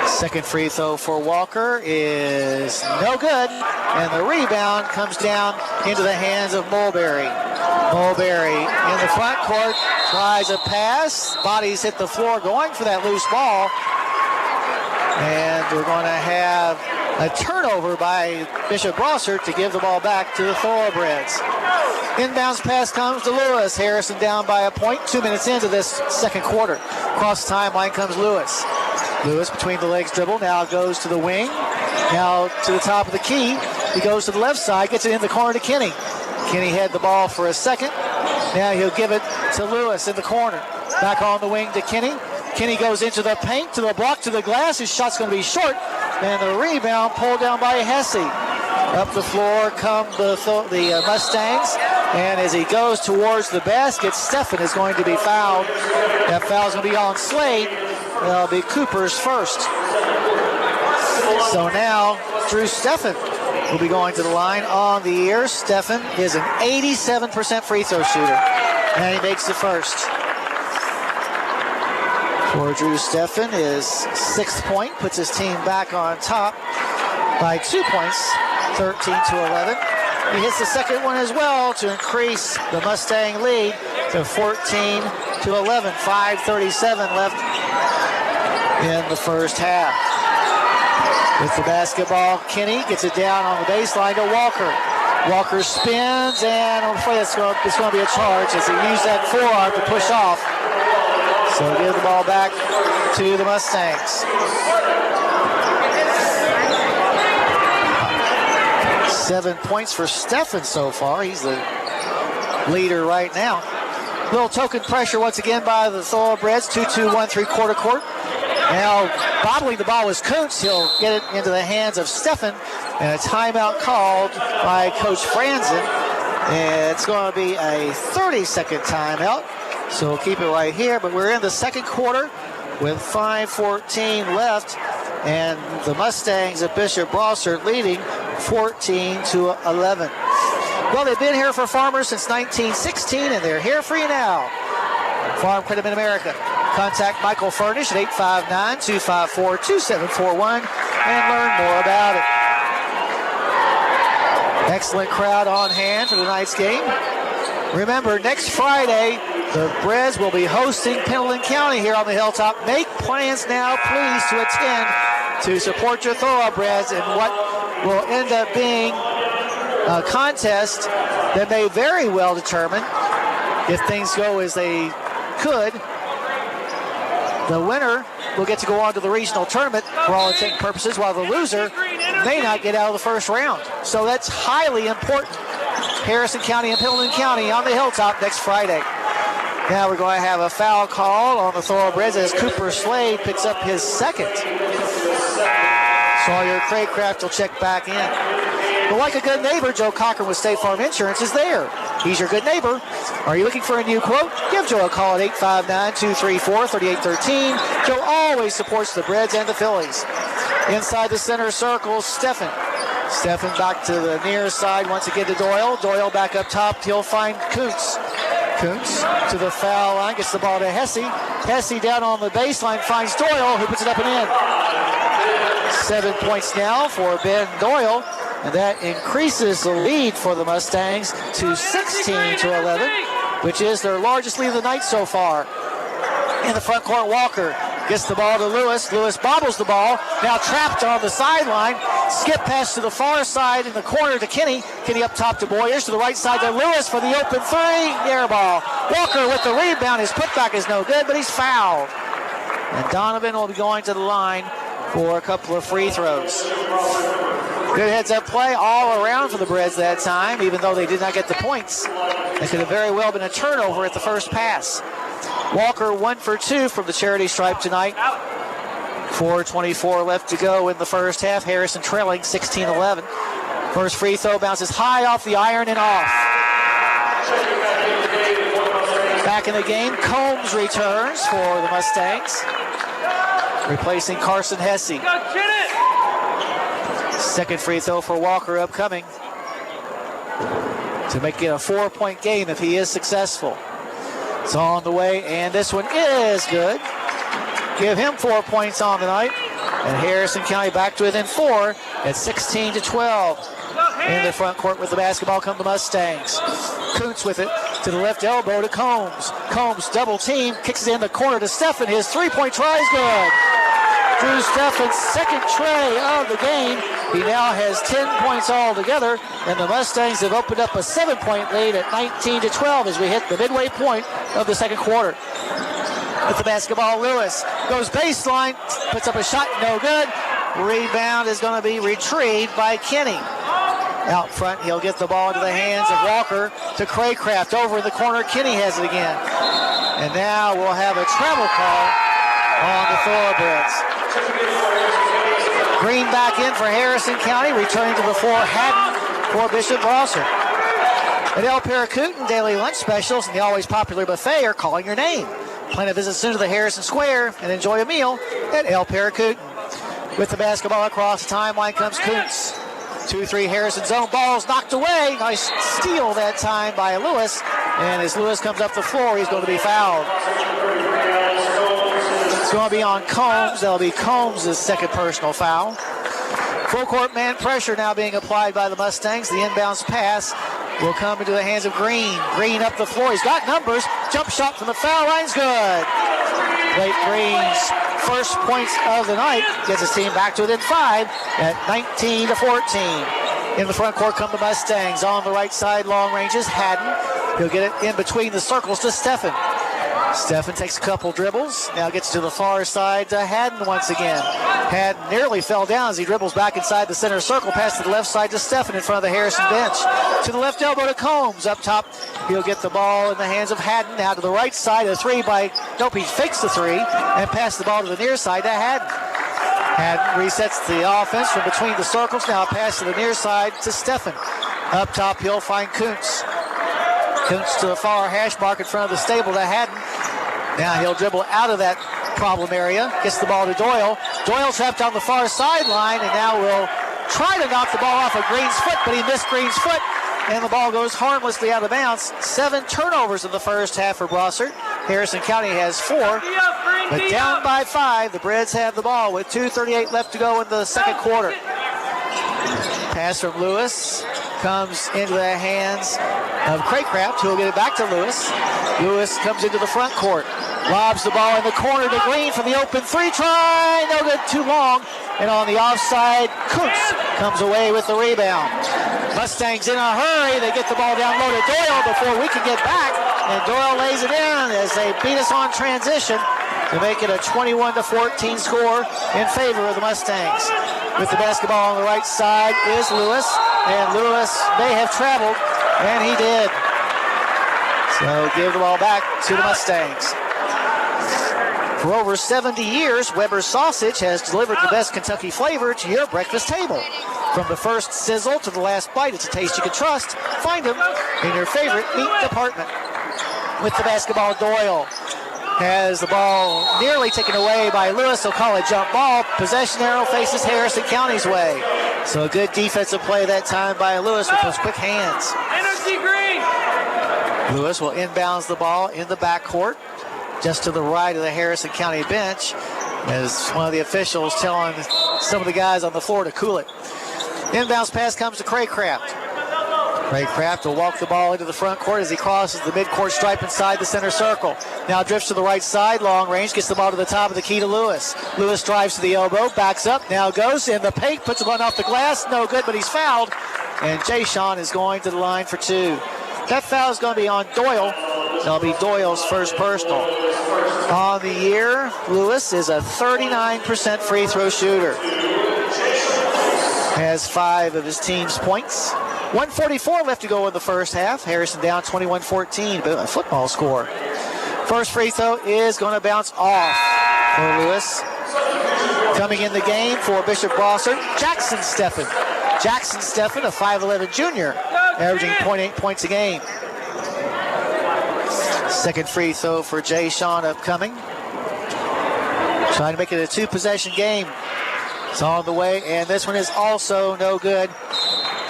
Second free throw for Walker is no good, and the rebound comes down into the hands of Mulberry. Mulberry in the front court tries a pass. Bodies hit the floor going for that loose ball. And we're going to have a turnover by Bishop Brossart to give the ball back to the Thorobreds. Inbounds pass comes to Lewis. Harrison down by a point. 2 minutes into this second quarter. Across the timeline comes Lewis. Lewis between the legs dribble. Now goes to the wing. Now to the top of the key. He goes to the left side. Gets it in the corner to Kinney. Kinney had the ball for a second. Now he'll give it to Lewis in the corner. Back on the wing to Kinney. Kinney goes into the paint, to the block, to the glass. His shot's going to be short. And the rebound pulled down by Hesse. Up the floor come the Mustangs. And as he goes towards the basket, Steffen is going to be fouled. That foul's going to be on Slade. That'll be Cooper's first. So now Drew Steffen will be going to the line on the year. Steffen is an 87% free throw shooter. And he makes the first. For Drew Steffen, his 6th point puts his team back on top by 2 points, 13-11. He hits the second one as well to increase the Mustang lead to 14-11. 5:37 left in the first half. With the basketball, Kinney gets it down on the baseline to Walker. Walker spins, and I'm afraid it's going to be a charge as he used that forearm to push off. So give the ball back to the Mustangs. 7 points for Steffen so far. He's the leader right now. Little token pressure once again by the Thorobreds. 2-2-1 3/4 court. Now bottling the ball is Kuntz. He'll get it into the hands of Steffen. And a timeout called by Coach Franzen. And it's going to be a 30-second timeout. So we'll keep it right here, but we're in the second quarter with 5:14 left, and the Mustangs of Bishop Brossart leading 14-11. Well, they've been here for Farmers since 1916, and they're here for you now. Farm Credit Mid-America. Contact Michael Furnish at 859-254-2741 and learn more about it. Excellent crowd on hand for tonight's game. Remember, next Friday, the Breds will be hosting Pendleton County here on the Hilltop. Make plans now, please, to attend to support your Thoroughbreds in what will end up being a contest that may very well determine, if things go as they could, the winner will get to go on to the regional tournament for all intents and purposes, while the loser may not get out of the first round. So that's highly important. Harrison County and Pendleton County on the Hilltop next Friday. Now we're going to have a foul call on the Thoroughbreds as Cooper Slade picks up his second. Sawyer Craycraft will check back in. But like a good neighbor, Joe Cochran with State Farm Insurance is there. He's your good neighbor. Are you looking for a new quote? Give Joe a call at 859-234-3813. Joe always supports the Breds and the Phillies. Inside the center circle, Steffen. Steffen back to the near side once again to Doyle. Doyle back up top. He'll find Kuntz. Kuntz to the foul line, gets the ball to Hesse. Hesse down on the baseline, finds Doyle, who puts it up and in. 7 points now for Ben Doyle, and that increases the lead for the Mustangs to 16-11, which is their largest lead of the night so far. In the front court, Walker gets the ball to Lewis. Lewis bobbles the ball, now trapped on the sideline. Skip pass to the far side in the corner to Kinney. Kinney up top to Boyers, to the right side to Lewis for the open three. Air ball. Walker with the rebound. His putback is no good, but he's fouled. And Donovan will be going to the line for a couple of free throws. Good heads-up play all around for the Breds that time, even though they did not get the points. It could have very well been a turnover at the first pass. Walker 1 for 2 from the charity stripe tonight. 4:24 left to go in the first half. Harrison trailing 16-11. First free throw bounces high off the iron and off. Back in the game, Combs returns for the Mustangs, replacing Carson Hesse. Second free throw for Walker upcoming to make it a 4-point game if he is successful. It's on the way, and this one is good. Give him 4 points on the night. And Harrison County back to within 4 at 16-12. In the front court with the basketball come the Mustangs. Kuntz with it to the left elbow to Combs. Combs double team, kicks it in the corner to Steffen. His 3-point try is good. Drew Steffen's second tray of the game. He now has 10 points altogether, and the Mustangs have opened up a 7-point lead at 19-12 as we hit the midway point of the second quarter. With the basketball, Lewis goes baseline, puts up a shot, no good. Rebound is going to be retrieved by Kenny. Out front, he'll get the ball into the hands of Walker to Craycraft. Over in the corner, Kenny has it again. And now we'll have a travel call on the Thorobreds. Green back in for Harrison County, returning to the floor, Haddon for Bishop Brossart. At El Paracutan, daily lunch specials and the always popular buffet are calling your name. Plan to visit soon to the Harrison Square and enjoy a meal at El Paracutan. With the basketball across the timeline comes Kuntz. 2-3 Harrison zone, ball's knocked away. Nice steal that time by Lewis. And as Lewis comes up the floor, he's going to be fouled. It's going to be on Combs. That'll be Combs' second personal foul. Full court man pressure now being applied by the Mustangs. The inbounds pass will come into the hands of Green. Green up the floor. He's got numbers. Jump shot from the foul line's good. Blake Green's first points of the night gets his team back to within 5 at 19-14. In the front court come the Mustangs. On the right side, long ranges, Haddon. He'll get it in between the circles to Steffen. Steffen takes a couple dribbles. Now gets to the far side to Haddon once again. Haddon nearly fell down as he dribbles back inside the center circle. Pass to the left side to Steffen in front of the Harrison bench. To the left elbow to Combs. Up top, he'll get the ball in the hands of Haddon. Now to the right side, a three by... Nope, he fakes the three and passes the ball to the near side to Haddon. Haddon resets the offense from between the circles. Now a pass to the near side to Steffen. Up top, he'll find Kuntz. Kuntz to the far hash mark in front of the stable to Haddon. Now he'll dribble out of that problem area. Gets the ball to Doyle. Doyle trapped on the far sideline and now will try to knock the ball off of Green's foot, but he missed Green's foot. And the ball goes harmlessly out of bounds. 7 turnovers in the first half for Brossart. Harrison County has 4, but down by 5. The Breds have the ball with 2:38 left to go in the second quarter. Pass from Lewis comes into the hands of Craycraft, who will get it back to Lewis. Lewis comes into the front court. Lobs the ball in the corner to Green for the open three. Try, no good, too long. And on the offside, Kuntz comes away with the rebound. Mustangs in a hurry. They get the ball down low to Doyle before we can get back. And Doyle lays it in as they beat us on transition to make it a 21-14 score in favor of the Mustangs. With the basketball on the right side is Lewis. And Lewis may have traveled, and he did. So give the ball back to the Mustangs. For over 70 years, Weber's Sausage has delivered the best Kentucky flavor to your breakfast table. From the first sizzle to the last bite, it's a taste you can trust. Find them in your favorite meat department. With the basketball, Doyle has the ball nearly taken away by Lewis. He'll call it jump ball. Possession arrow faces Harrison County's way. So a good defensive play that time by Lewis with those quick hands. Lewis will inbounds the ball in the backcourt, just to the right of the Harrison County bench, as one of the officials telling some of the guys on the floor to cool it. Inbounds pass comes to Craycraft. Craycraft will walk the ball into the front court as he crosses the midcourt stripe inside the center circle. Now drifts to the right side, long range, gets the ball to the top of the key to Lewis. Lewis drives to the elbow, backs up, now goes in the paint, puts one off the glass, no good, but he's fouled. And Jay-Sean is going to the line for 2. That foul is going to be on Doyle. That'll be Doyle's first personal. On the year, Lewis is a 39% free throw shooter. Has 5 of his team's points. 1:44 left to go in the first half. Harrison down 21-14, a football score. First free throw is going to bounce off for Lewis. Coming in the game for Bishop Brossart, Jackson Steffen. Jackson Steffen, a 5'11 junior, averaging 0.8 points a game. Second free throw for Jay Sean upcoming. Trying to make it a 2-possession game. It's on the way, and this one is also no good.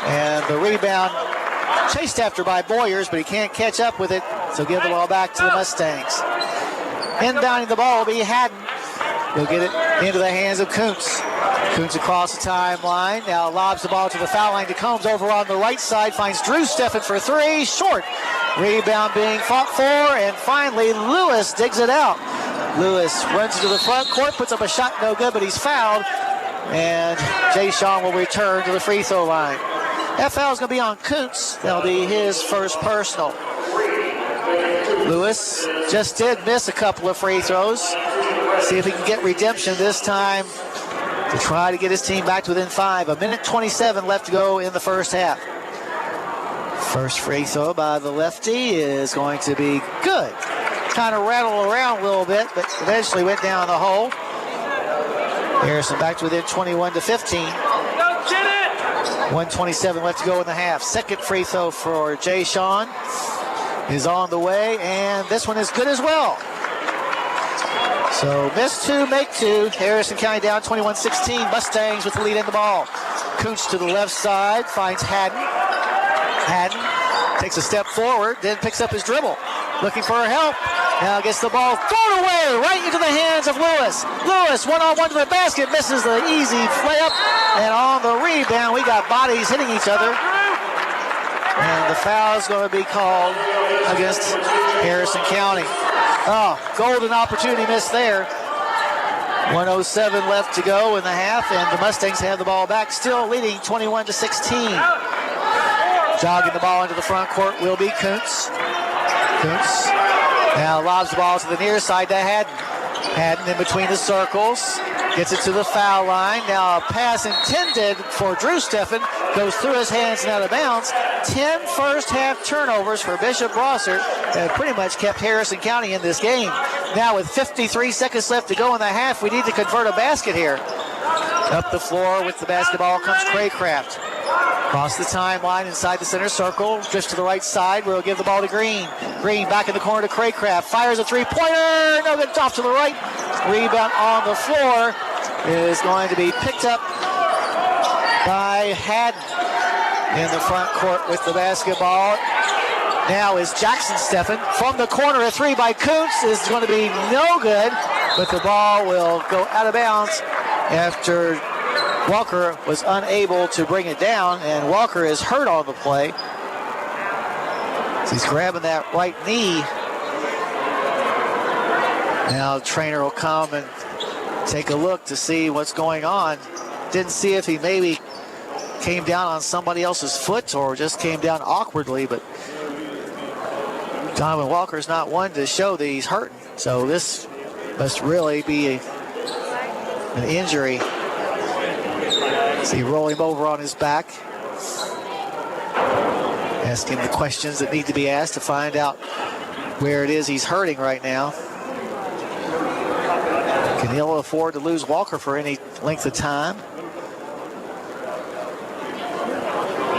And the rebound chased after by Boyers, but he can't catch up with it, so give the ball back to the Mustangs. Inbounding the ball will be Haddon. He'll get it into the hands of Kuntz. Kuntz across the timeline, now lobs the ball to the foul line to Combs. Over on the right side, finds Drew Steffen for 3, short. Rebound being fought for, and finally Lewis digs it out. Lewis runs into the front court, puts up a shot, no good, but he's fouled. And Jay Sean will return to the free throw line. That foul is going to be on Kuntz. That'll be his first personal. Lewis just did miss a couple of free throws. See if he can get redemption this time to try to get his team back to within 5. 1:27 left to go in the first half. First free throw by the lefty is going to be good. Kind of rattled around a little bit, but eventually went down the hole. Harrison back to within 21-15. 1:27 left to go in the half. Second free throw for Jay Sean is on the way, and this one is good as well. So miss 2, make 2. Harrison County down 21-16. Mustangs with the lead in the ball. Kuntz to the left side, finds Haddon. Haddon takes a step forward, then picks up his dribble. Looking for help. Now gets the ball thrown away right into the hands of Lewis. Lewis, one-on-one to the basket, misses the easy layup. And on the rebound, we got bodies hitting each other. And the foul is going to be called against Harrison County. Oh, golden opportunity missed there. 1:07 left to go in the half, and the Mustangs have the ball back, still leading 21-16. Jogging the ball into the front court will be Kuntz. Kuntz now lobs the ball to the near side to Haddon. Haddon in between the circles. Gets it to the foul line. Now a pass intended for Drew Steffen goes through his hands and out of bounds. 10 first half turnovers for Bishop Brossart have pretty much kept Harrison County in this game. Now with 53 seconds left to go in the half, we need to convert a basket here. Up the floor with the basketball comes Craycraft. Across the timeline inside the center circle, just to the right side, where he'll give the ball to Green. Green back in the corner to Craycraft, fires a three-pointer, no good, off to the right. Rebound on the floor is going to be picked up by Haddon in the front court with the basketball. Now is Jackson Steffen from the corner. A three by Kuntz is going to be no good, but the ball will go out of bounds after Walker was unable to bring it down, and Walker is hurt on the play. So he's grabbing that right knee. Now the trainer will come and take a look to see what's going on. Didn't see if he maybe came down on somebody else's foot or just came down awkwardly, but Donovan Walker's not one to show that he's hurting. So this must really be an injury. See, roll him over on his back. Ask him the questions that need to be asked to find out where it is he's hurting right now. Can he afford to lose Walker for any length of time?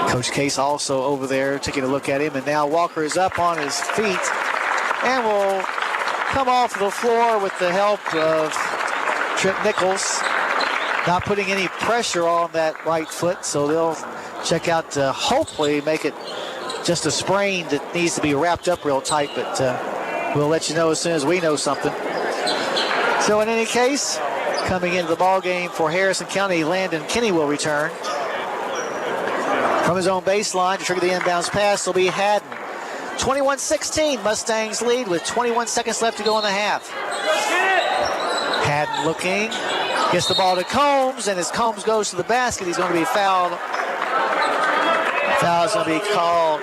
Coach Case also over there taking a look at him, and now Walker is up on his feet and will come off the floor with the help of Trent Nichols. Not putting any pressure on that right foot, so they'll check out to hopefully make it just a sprain that needs to be wrapped up real tight, but we'll let you know as soon as we know something. So in any case, coming into the ball game for Harrison County, Landon Kinney will return. From his own baseline to trigger the inbounds pass will be Haddon. 21-16, Mustangs lead with 21 seconds left to go in the half. Haddon looking. Gets the ball to Combs, and as Combs goes to the basket, he's going to be fouled. Foul's going to be called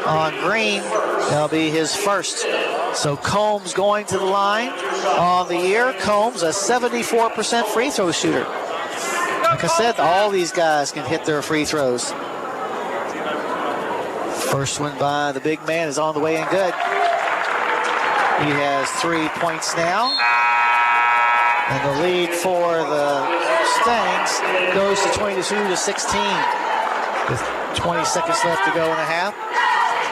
on Green. That'll be his first. So Combs going to the line on the year. Combs, a 74% free throw shooter. Like I said, all these guys can hit their free throws. First one by the big man is on the way and good. He has 3 points now. And the lead for the Stangs goes to 22-16 with 20 seconds left to go in the half.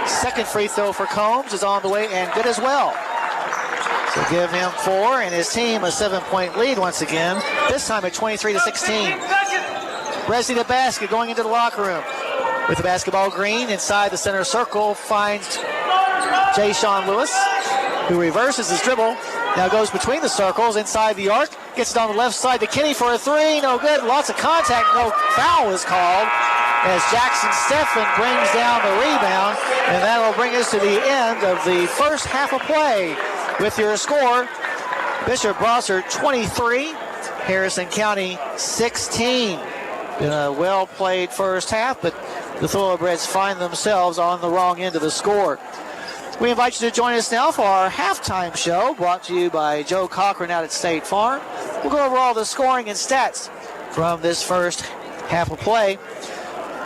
Second free throw for Combs is on the way and good as well. So give him 4 and his team a 7-point lead once again, this time at 23-16. Breds need a basket going into the locker room. With the basketball, Green inside the center circle finds Jay Sean Lewis, who reverses his dribble. Now goes between the circles, inside the arc, gets it on the left side to Kinney for a three, no good, lots of contact, no foul is called as Jackson Steffen brings down the rebound, and that'll bring us to the end of the first half of play with your score. Bishop Brossart 23, Harrison County 16. Been a well-played first half, but the Thorobreds find themselves on the wrong end of the score. We invite you to join us now for our halftime show, brought to you by Joe Cochran out at State Farm. We'll go over all the scoring and stats from this first half of play.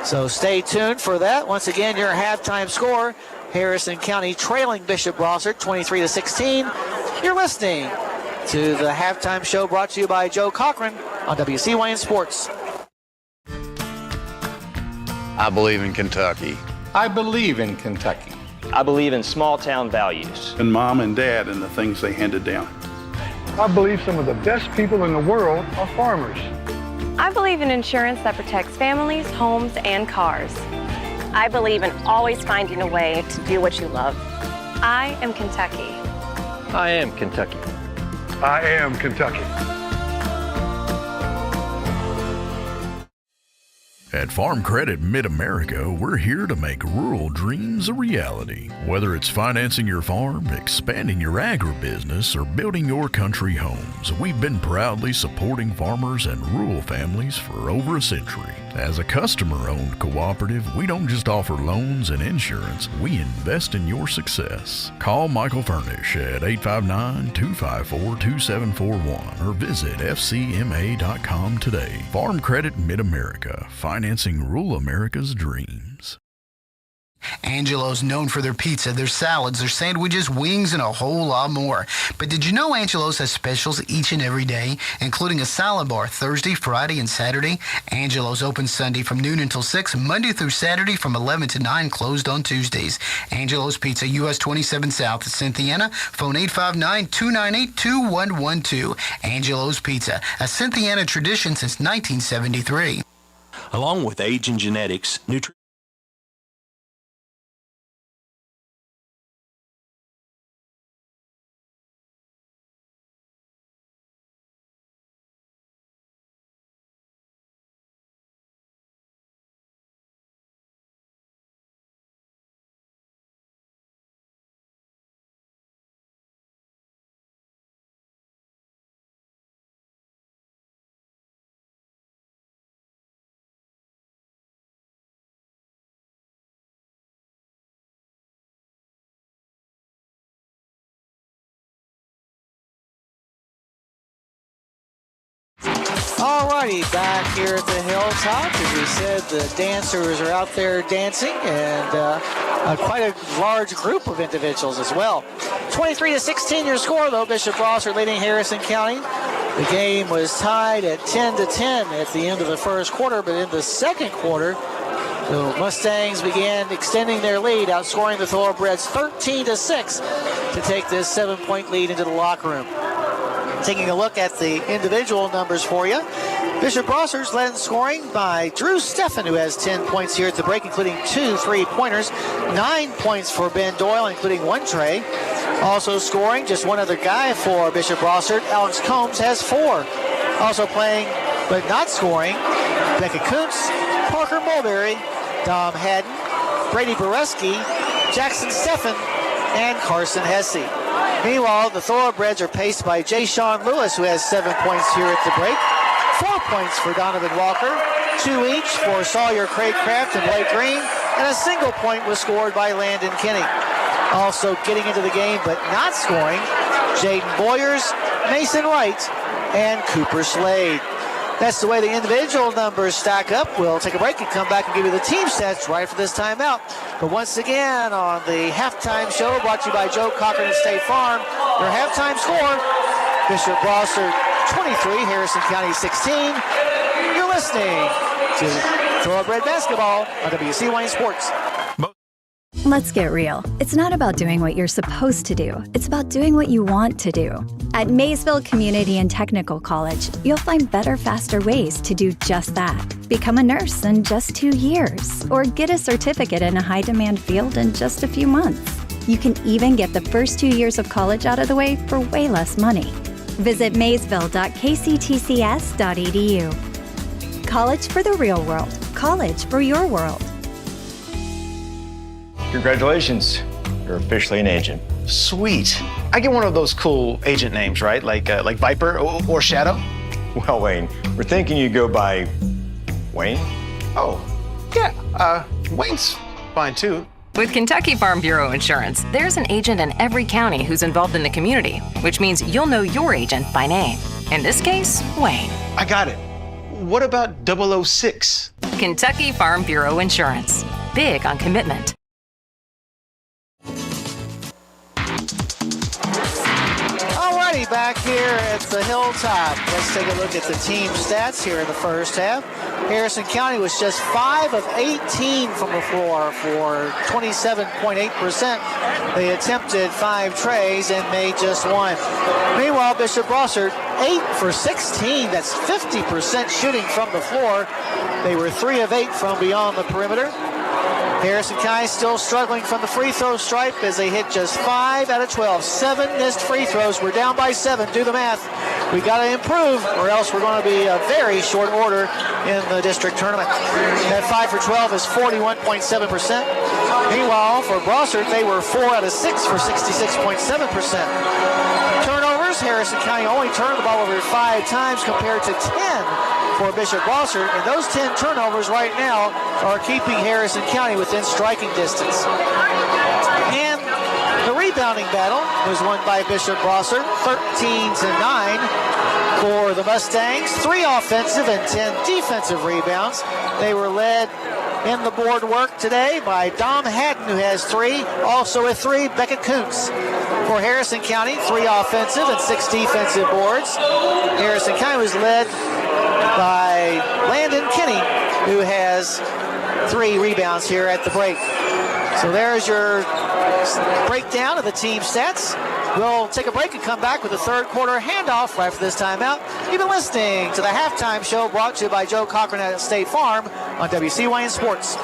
So stay tuned for that. Once again, your halftime score, Harrison County trailing Bishop Brossart 23-16. You're listening to the halftime show brought to you by Joe Cochran on WCYN Sports. I believe in Kentucky. I believe in Kentucky. I believe in small town values. And mom and dad and the things they handed down. I believe some of the best people in the world are farmers. I believe in insurance that protects families, homes, and cars. I believe in always finding a way to do what you love. I am Kentucky. I am Kentucky. I am Kentucky. At Farm Credit Mid-America, we're here to make rural dreams a reality. Whether it's financing your farm, expanding your agribusiness, or building your country homes, we've been proudly supporting farmers and rural families for over a century. As a customer-owned cooperative, we don't just offer loans and insurance, we invest in your success. Call Michael Furnish at 859-254-2741 or visit fcma.com today. Farm Credit Mid-America, financing rural America's dreams. Angelo's known for their pizza, their salads, their sandwiches, wings, and a whole lot more. But did you know Angelo's has specials each and every day, including a salad bar Thursday, Friday, and Saturday? Angelo's open Sunday from noon until 6, Monday through Saturday from 11 to 9, closed on Tuesdays. Angelo's Pizza, US 27 South, Cynthiana, phone 859-298-2112. Angelo's Pizza, a Cynthiana tradition since 1973. Along with age and genetics, nutrition. Alrighty, back here at the Hilltop. As we said, the dancers are out there dancing, and quite a large group of individuals as well. 23-16 your score, though. Bishop Brossart leading Harrison County. The game was tied at 10-10 at the end of the first quarter, but in the second quarter, the Mustangs began extending their lead, outscoring the Thorobreds 13-6 to take this 7-point lead into the locker room. Taking a look at the individual numbers for you. Bishop Brossart's led in scoring by Drew Steffen, who has 10 points here at the break, including 2 3-pointers. 9 points for Ben Doyle, including 1 tray. Also scoring, just one other guy for Bishop Brossart. Alex Combs has 4. Also playing, but not scoring, Becca Kuntz, Parker Mulberry, Dom Haddon, Brady Boreski, Jackson Steffen, and Carson Hesse. Meanwhile, the Thorobreds are paced by Jay Sean Lewis, who has 7 points here at the break. 4 points for Donovan Walker, 2 each for Sawyer Craycraft and Blake Green, and a single point was scored by Landon Kinney. Also getting into the game but not scoring, Jaden Boyers, Mason Wright, and Cooper Slade. That's the way the individual numbers stack up. We'll take a break and come back and give you the team stats right for this timeout. But once again, on the halftime show brought to you by Joe Cochran and State Farm, your halftime score, Bishop Brossart 23, Harrison County 16. You're listening to Thoroughbred Basketball on WCYN Sports. Let's get real. It's not about doing what you're supposed to do. It's about doing what you want to do. At Maysville Community and Technical College, you'll find better, faster ways to do just that. Become a nurse in just 2 years, or get a certificate in a high-demand field in just a few months. You can even get the first 2 years of college out of the way for way less money. Visit maysville.kctcs.edu. College for the real world. College for your world. Congratulations, you're officially an agent. Sweet. I get one of those cool agent names, right? Like Viper or Shadow? Well, Wayne, we're thinking you go by Wayne? Oh, yeah, Wayne's fine too. With Kentucky Farm Bureau Insurance, there's an agent in every county who's involved in the community, which means you'll know your agent by name. In this case, Wayne. I got it. What about 006? Kentucky Farm Bureau Insurance. Big on commitment. Alrighty, back here at the Hilltop. Let's take a look at the team stats here in the first half. Harrison County was just 5 of 18 from the floor for 27.8%. They attempted 5 trays and made just 1. Meanwhile, Bishop Brossart, 8 for 16. That's 50% shooting from the floor. They were 3 of 8 from beyond the perimeter. Harrison County still struggling from the free throw stripe as they hit just 5 out of 12. 7 missed free throws. We're down by 7. Do the math. We got to improve or else we're going to be a very short order in the district tournament. That 5 for 12 is 41.7%. Meanwhile, for Brossart, they were 4 out of 6 for 66.7%. Turnovers, Harrison County only turned the ball over 5 times compared to 10 for Bishop Brossart, and those 10 turnovers right now are keeping Harrison County within striking distance. And the rebounding battle was won by Bishop Brossart, 13-9 for the Mustangs. 3 offensive and 10 defensive rebounds. They were led in the board work today by Dom Haddon, who has 3. Also with 3, Becca Kuntz. For Harrison County, 3 offensive and 6 defensive boards. Harrison County was led by Landon Kinney, who has 3 rebounds here at the break. So there's your breakdown of the team stats. We'll take a break and come back with the third quarter handoff right for this timeout. You've been listening to the halftime show brought to you by Joe Cochran at State Farm on WCYN Sports.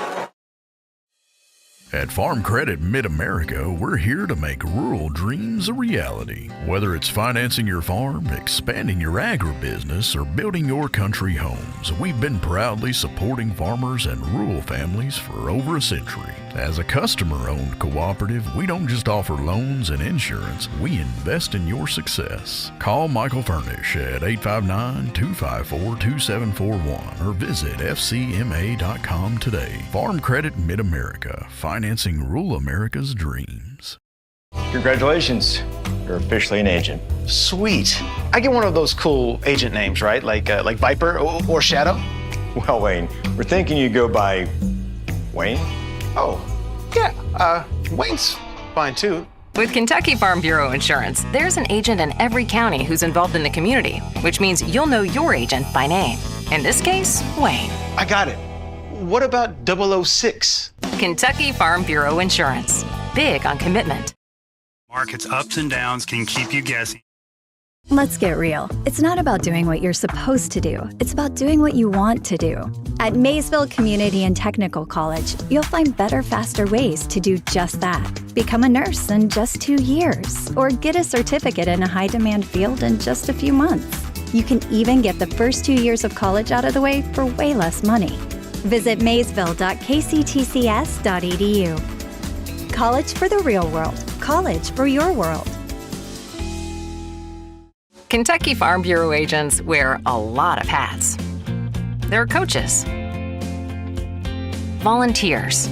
At Farm Credit Mid-America, we're here to make rural dreams a reality. Whether it's financing your farm, expanding your agribusiness, or building your country homes, we've been proudly supporting farmers and rural families for over a century. As a customer-owned cooperative, we don't just offer loans and insurance, we invest in your success. Call Michael Furnish at 859-254-2741 or visit fcma.com today. Farm Credit Mid-America, financing rural America's dreams. Congratulations. You're officially an agent. Sweet. I get one of those cool agent names, right? Like Viper or Shadow? Well, Wayne, we're thinking you go by Wayne? Oh, yeah, Wayne's fine too. With Kentucky Farm Bureau Insurance, there's an agent in every county who's involved in the community, which means you'll know your agent by name. In this case, Wayne. I got it. What about 006? Kentucky Farm Bureau Insurance. Big on commitment. Market's ups and downs can keep you guessing. Let's get real. It's not about doing what you're supposed to do. It's about doing what you want to do. At Maysville Community and Technical College, you'll find better, faster ways to do just that. Become a nurse in just 2 years, or get a certificate in a high-demand field in just a few months. You can even get the first 2 years of college out of the way for way less money. Visit maysville.kctcs.edu. College for the real world. College for your world. Kentucky Farm Bureau agents wear a lot of hats. They're coaches, volunteers,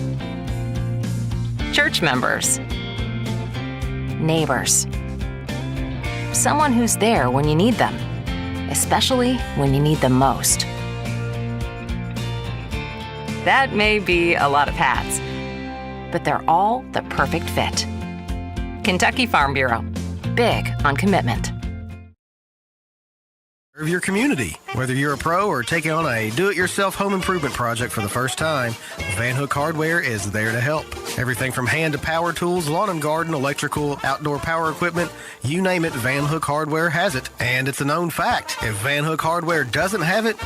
church members, neighbors, someone who's there when you need them, especially when you need them most. That may be a lot of hats, but they're all the perfect fit. Kentucky Farm Bureau, big on commitment. Serve your community. Whether you're a pro or taking on a do-it-yourself home improvement project for the first time, Van Hook Hardware is there to help. Everything from hand to power tools, lawn and garden, electrical, outdoor power equipment, you name it, Van Hook Hardware has it. And it's a known fact. If Van Hook Hardware doesn't have it,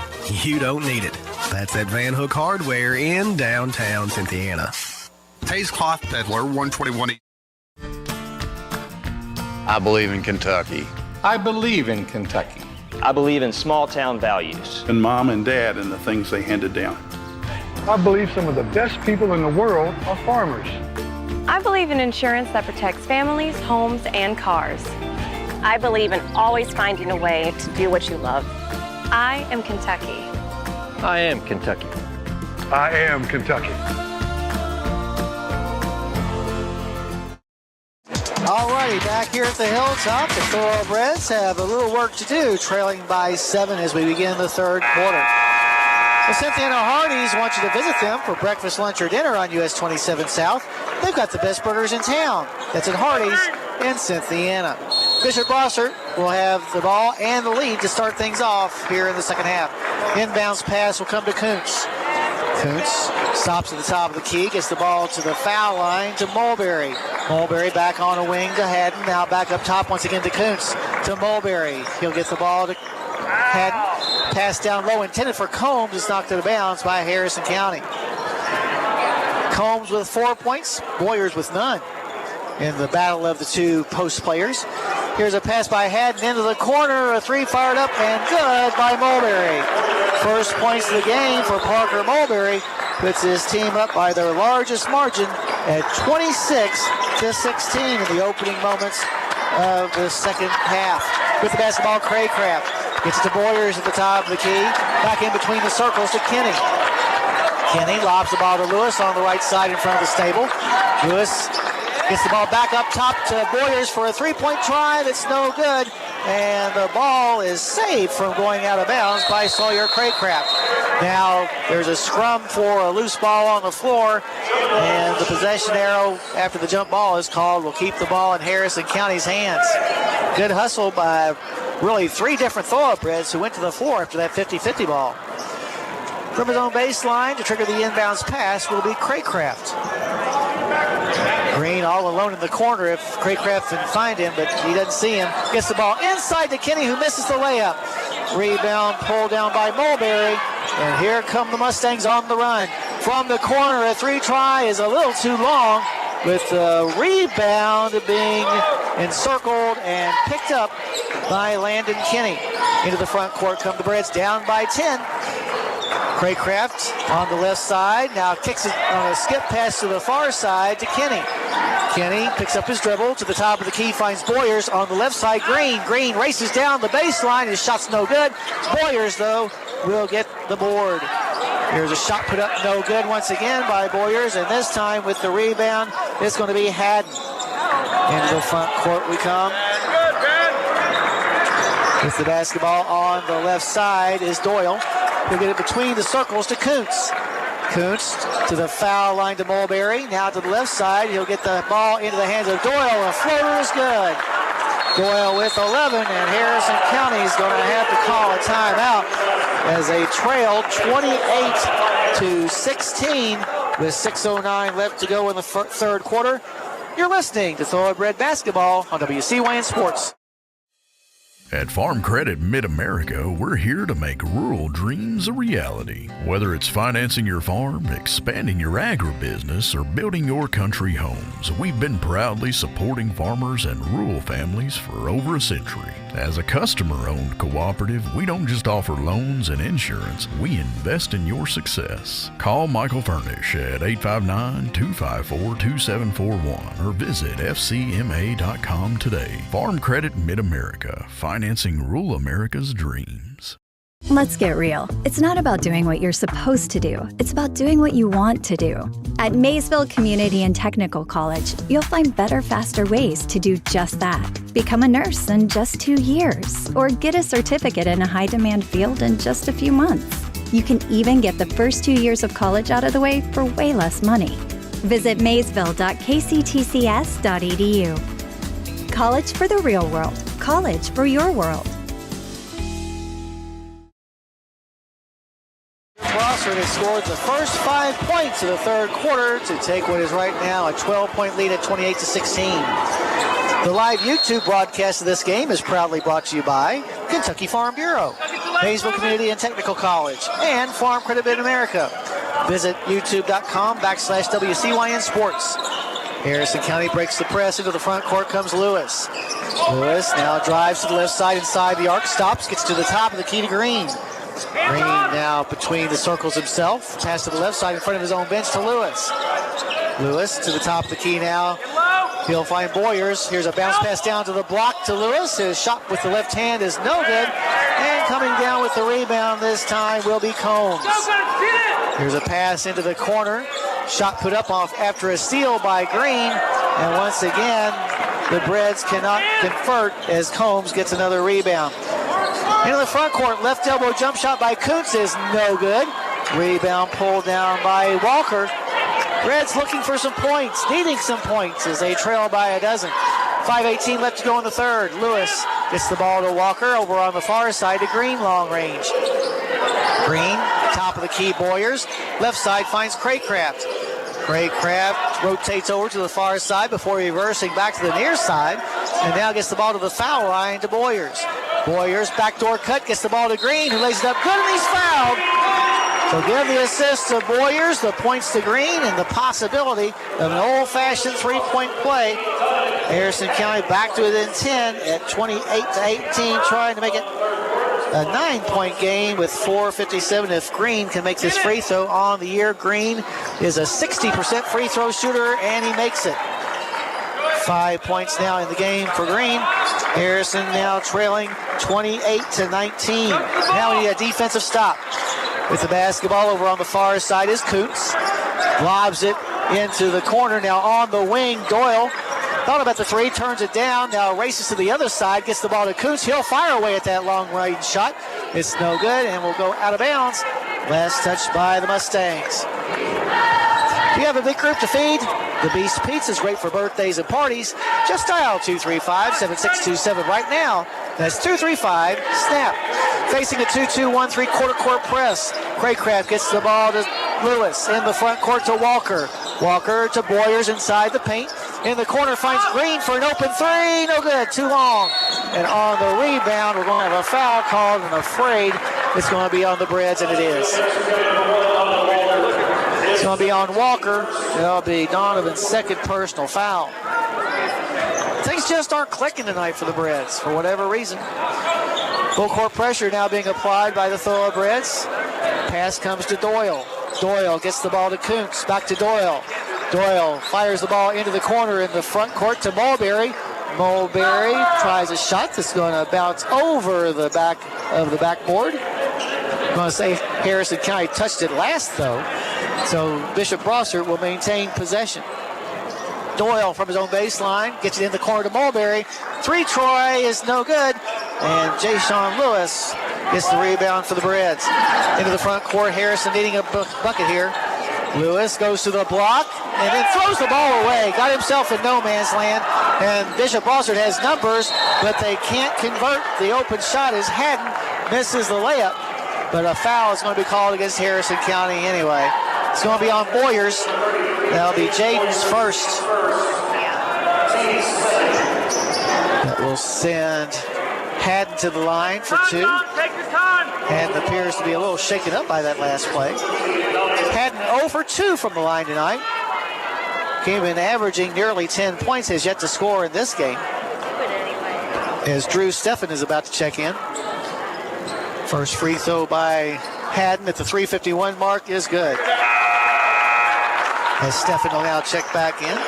you don't need it. That's at Van Hook Hardware in downtown Cynthiana. Hayes Cloth Peddler, 121. I believe in Kentucky. I believe in Kentucky. I believe in small town values. And mom and dad and the things they handed down. I believe some of the best people in the world are farmers. I believe in insurance that protects families, homes, and cars. I believe in always finding a way to do what you love. I am Kentucky. I am Kentucky. I am Kentucky. Alrighty, back here at the Hilltop, the Thorobreds have a little work to do, trailing by 7 as we begin the third quarter. The Cynthiana Hardee's want you to visit them for breakfast, lunch, or dinner on US 27 South. They've got the best burgers in town. That's at Hardee's in Cynthiana. Bishop Brossart will have the ball and the lead to start things off here in the second half. Inbounds pass will come to Kuntz. Kuntz stops at the top of the key, gets the ball to the foul line to Mulberry. Mulberry back on a wing to Haddon. Now back up top once again to Kuntz. To Mulberry. He'll get the ball to Haddon. Pass down low intended for Combs. It's knocked out of bounds by Harrison County. Combs with 4 points. Boyers with none in the battle of the two post players. Here's a pass by Haddon into the corner. A three fired up and good by Mulberry. First points of the game for Parker Mulberry. Puts his team up by their largest margin at 26-16 in the opening moments of the second half. With the basketball, Craycraft gets it to Boyers at the top of the key. Back in between the circles to Kenny. Kenny lobs the ball to Lewis on the right side in front of the stable. Lewis gets the ball back up top to Boyers for a three-point try that's no good. And the ball is saved from going out of bounds by Sawyer Craycraft. Now there's a scrum for a loose ball on the floor. And the possession arrow after the jump ball is called will keep the ball in Harrison County's hands. Good hustle by really three different Thoroughbreds who went to the floor after that 50-50 ball. From his own baseline to trigger the inbounds pass will be Craycraft. Green all alone in the corner if Craycraft can find him, but he doesn't see him. Gets the ball inside to Kenny, who misses the layup. Rebound pulled down by Mulberry, and here come the Mustangs on the run. From the corner, a three try is a little too long, with the rebound being encircled and picked up by Landon Kenny. Into the front court come the Breds, down by 10. Craycraft on the left side, now kicks it on a skip pass to the far side to Kenny. Kenny picks up his dribble to the top of the key, finds Boyers on the left side. Green races down the baseline, his shot's no good. Boyers, though, will get the board. Here's a shot put up no good once again by Boyers, and this time with the rebound, it's going to be Haddon. Into the front court we come. With the basketball on the left side is Doyle. He'll get it between the circles to Kuntz. Kuntz to the foul line to Mulberry. Now to the left side. He'll get the ball into the hands of Doyle. A floater is good. Doyle with 11, and Harrison County is going to have to call a timeout as they trail 28-16 with 6:09 left to go in the third quarter. You're listening to Thoroughbred Basketball on WCYN Sports. At Farm Credit Mid-America, we're here to make rural dreams a reality. Whether it's financing your farm, expanding your agribusiness, or building your country homes, we've been proudly supporting farmers and rural families for over a century. As a customer-owned cooperative, we don't just offer loans and insurance, we invest in your success. Call Michael Furnish at 859-254-2741 or visit fcma.com today. Farm Credit Mid-America, financing rural America's dreams. Let's get real. It's not about doing what you're supposed to do. It's about doing what you want to do. At Maysville Community and Technical College, you'll find better, faster ways to do just that. Become a nurse in just 2 years, or get a certificate in a high-demand field in just a few months. You can even get the first 2 years of college out of the way for way less money. Visit maysville.kctcs.edu. College for the real world. College for your world. Brossart has scored the first 5 points of the third quarter to take what is right now a 12-point lead at 28-16. The live YouTube broadcast of this game is proudly brought to you by Kentucky Farm Bureau, Maysville Community and Technical College, and Farm Credit Mid-America. Visit youtube.com/WCYN Sports. Harrison County breaks the press. Into the front court comes Lewis. Lewis now drives to the left side inside the arc, stops, gets to the top of the key to Green. Green now between the circles himself. Pass to the left side in front of his own bench to Lewis. Lewis to the top of the key now. He'll find Boyers. Here's a bounce pass down to the block to Lewis. His shot with the left hand is no good. And coming down with the rebound this time will be Combs. Here's a pass into the corner. Shot put up off after a steal by Green. And once again, the Breds cannot convert as Combs gets another rebound. Into the front court, left elbow jump shot by Kuntz is no good. Rebound pulled down by Walker. Reds looking for some points, needing some points as they trail by a dozen. 5:18 left to go in the third. Lewis gets the ball to Walker over on the far side to Green, long range. Green, top of the key, Boyers. Left side finds Craycraft. Craycraft rotates over to the far side before reversing back to the near side, and now gets the ball to the foul line to Boyers. Boyers, backdoor cut, gets the ball to Green, who lays it up good, and he's fouled. So give the assist to Boyers, the points to Green, and the possibility of an old-fashioned three-point play. Harrison County back to within 10 at 28-18, trying to make it a 9-point game with 4:57. If Green can make this free throw on the year, Green is a 60% free throw shooter, and he makes it. 5 points now in the game for Green. Harrison now trailing 28-19. Now we need a defensive stop. With the basketball over on the far side is Kuntz. Lobs it into the corner. Now on the wing, Doyle thought about the three, turns it down. Now races to the other side, gets the ball to Kuntz. He'll fire away at that long range shot. It's no good and will go out of bounds. Last touch by the Mustangs. You have a big group to feed. The Beast Pizza is great for birthdays and parties. Just dial 235-7627 right now. That's 235-SNAP. Facing a 2-2-1 3/4 court press. Craycraft gets the ball to Lewis. In the front court to Walker. Walker to Boyers inside the paint. In the corner finds Green for an open three. No good. Too long. And on the rebound, we're going to have a foul called, and afraid it's going to be on the Breds, and it is. It's going to be on Walker. It'll be Donovan's second personal foul. Things just aren't clicking tonight for the Breds for whatever reason. Full court pressure now being applied by the Thorobreds. Pass comes to Doyle. Doyle gets the ball to Kuntz. Back to Doyle. Doyle fires the ball into the corner in the front court to Mulberry. Mulberry tries a shot that's going to bounce over the back of the backboard. I'm going to say Harrison County touched it last, though. So Bishop Brossart will maintain possession. Doyle from his own baseline gets it in the corner to Mulberry. Three try is no good. And Jay-Sean Lewis gets the rebound for the Breds. Into the front court, Harrison needing a bucket here. Lewis goes to the block and then throws the ball away. Got himself in no man's land. And Bishop Brossart has numbers, but they can't convert. The open shot is Haddon. Misses the layup. But a foul is going to be called against Harrison County anyway. It's going to be on Boyers. That'll be Jaden's first. That will send Haddon to the line for two. Haddon appears to be a little shaken up by that last play. Haddon 0 for 2 from the line tonight. Came in averaging nearly 10 points, has yet to score in this game. As Drew Steffen is about to check in. First free throw by Haddon at the 3:51 mark is good. As Steffen will now check back in.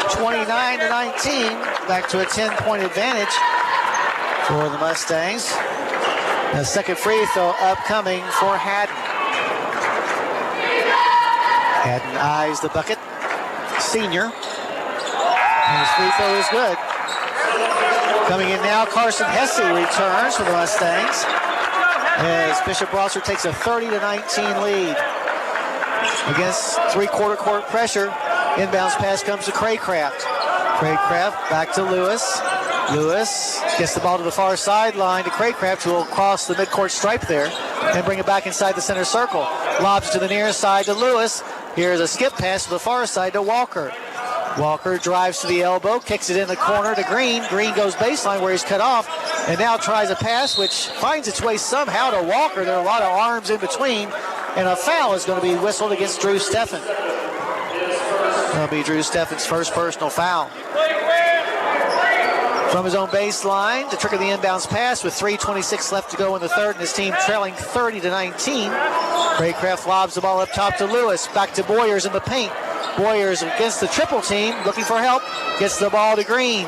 29-19, back to a 10-point advantage for the Mustangs. The second free throw upcoming for Haddon. Haddon eyes the bucket. Senior. And his free throw is good. Coming in now, Carson Hesse returns for the Mustangs as Bishop Brossart takes a 30-19 lead. Against three-quarter court pressure, inbounds pass comes to Craycraft. Craycraft back to Lewis. Lewis gets the ball to the far sideline to Craycraft, who will cross the midcourt stripe there and bring it back inside the center circle. Lobs to the near side to Lewis. Here's a skip pass to the far side to Walker. Walker drives to the elbow, kicks it in the corner to Green. Green goes baseline where he's cut off, and now tries a pass which finds its way somehow to Walker. There are a lot of arms in between, and a foul is going to be whistled against Drew Steffen. That'll be Drew Steffen's first personal foul. From his own baseline to trigger the inbounds pass with 3:26 left to go in the third, and his team trailing 30-19. Craycraft lobs the ball up top to Lewis. Back to Boyers in the paint. Boyers against the triple team, looking for help. Gets the ball to Green.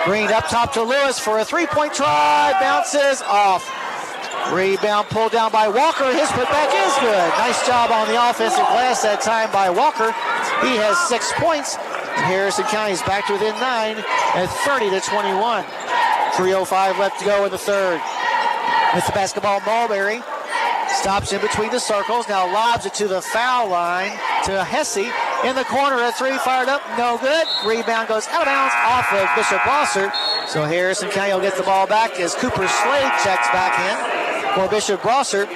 Green up top to Lewis for a three-point try. Bounces off. Rebound pulled down by Walker. His putback is good. Nice job on the offensive glass that time by Walker. He has 6 points. Harrison County is back to within 9 at 30-21. 3:05 left to go in the third. With the basketball, Mulberry stops in between the circles. Now lobs it to the foul line to Hesse. In the corner, a three fired up, no good. Rebound goes out of bounds off of Bishop Brossart. So Harrison County will get the ball back as Cooper Slade checks back in. For Bishop Brossart,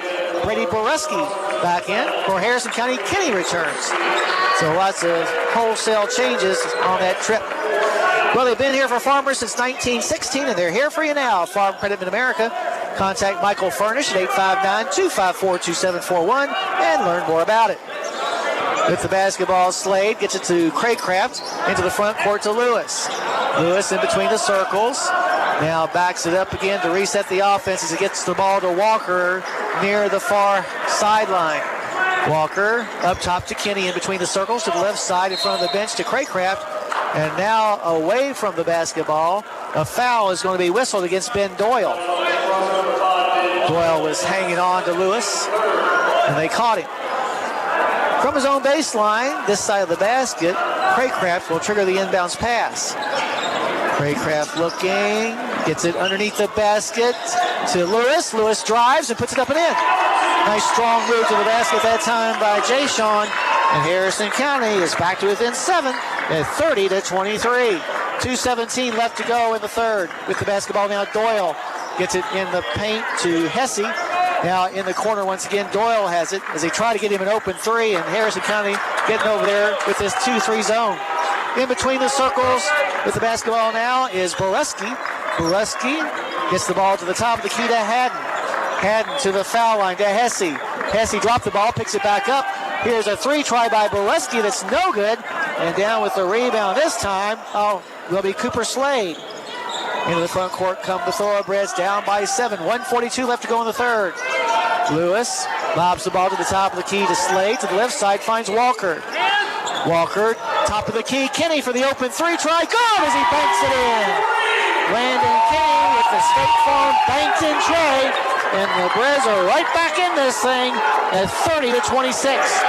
Brady Boreski back in. For Harrison County, Kenny returns. So lots of wholesale changes on that trip. Well, they've been here for Farmers since 1916, and they're here for you now. Farm Credit Mid-America. Contact Michael Furnish at 859-254-2741 and learn more about it. With the basketball, Slade gets it to Craycraft into the front court to Lewis. Lewis in between the circles. Now backs it up again to reset the offense as he gets the ball to Walker near the far sideline. Walker up top to Kenny in between the circles to the left side in front of the bench to Craycraft. And now away from the basketball, a foul is going to be whistled against Ben Doyle. Doyle was hanging on to Lewis, and they caught him. From his own baseline, this side of the basket, Craycraft will trigger the inbounds pass. Craycraft looking, gets it underneath the basket to Lewis. Lewis drives and puts it up and in. Nice strong move to the basket that time by Jay-Sean. And Harrison County is back to within 7 at 30-23. 2:17 left to go in the third. With the basketball now, Doyle gets it in the paint to Hesse. Now in the corner once again, Doyle has it as they try to get him an open three, and Harrison County getting over there with this 2-3 zone. In between the circles with the basketball now is Boreski. Boreski gets the ball to the top of the key to Haddon. Haddon to the foul line to Hesse. Hesse dropped the ball, picks it back up. Here's a three try by Boreski that's no good. And down with the rebound this time, will be Cooper Slade. Into the front court come the Thorobreds, down by 7. 1:42 left to go in the third. Lewis lobs the ball to the top of the key to Slade. To the left side finds Walker. Walker, top of the key. Kenny for the open three try. Good as he banks it in. Landon Kenny with the State Farm banked in tray. And the Breds are right back in this thing at 30-26.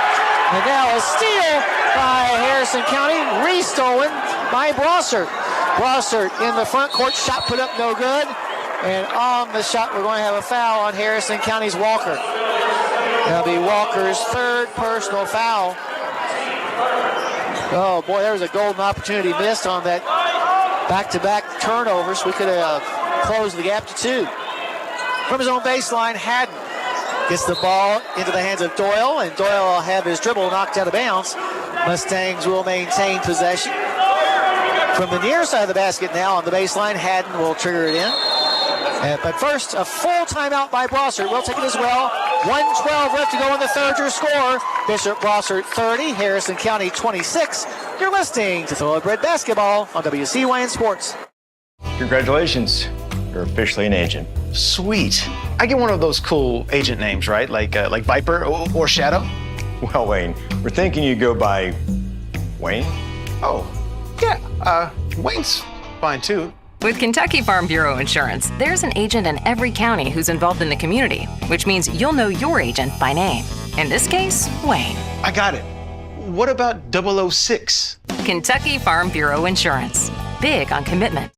And now a steal by Harrison County, restolen by Brossart. Brossart in the front court, shot put up no good. And on the shot, we're going to have a foul on Harrison County's Walker. That'll be Walker's third personal foul. Oh boy, there was a golden opportunity missed on that back-to-back turnovers. We could have closed the gap to 2. From his own baseline, Haddon gets the ball into the hands of Doyle, and Doyle will have his dribble knocked out of bounds. Mustangs will maintain possession. From the near side of the basket now on the baseline, Haddon will trigger it in. But first, a full timeout by Brossart. We'll take it as well. 1:12 left to go in the third. Your score, Bishop Brossart 30, Harrison County 26. You're listening to Thoroughbred Basketball on WCYN Sports. Congratulations. You're officially an agent. Sweet. I get one of those cool agent names, right? Like Viper or Shadow? Well, Wayne, we're thinking you go by Wayne? Oh, yeah. Wayne's fine too. With Kentucky Farm Bureau Insurance, there's an agent in every county who's involved in the community, which means you'll know your agent by name. In this case, Wayne. I got it. What about 006? Kentucky Farm Bureau Insurance. Big on commitment.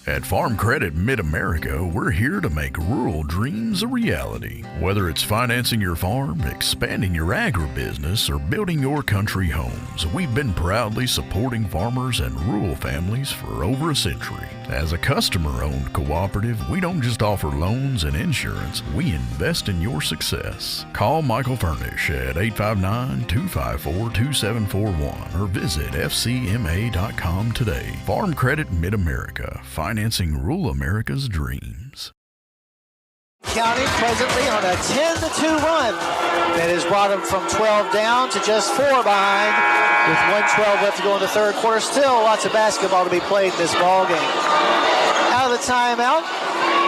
At Farm Credit Mid-America, we're here to make rural dreams a reality. Whether it's financing your farm, expanding your agribusiness, or building your country homes, we've been proudly supporting farmers and rural families for over a century. As a customer-owned cooperative, we don't just offer loans and insurance, we invest in your success. Call Michael Furnish at 859-254-2741 or visit fcma.com today. Farm Credit Mid-America, financing rural America's dreams. County presently on a 10-2 run that has brought them from 12 down to just 4 behind with 1:12 left to go in the third quarter. Still lots of basketball to be played in this ball game. Out of the timeout,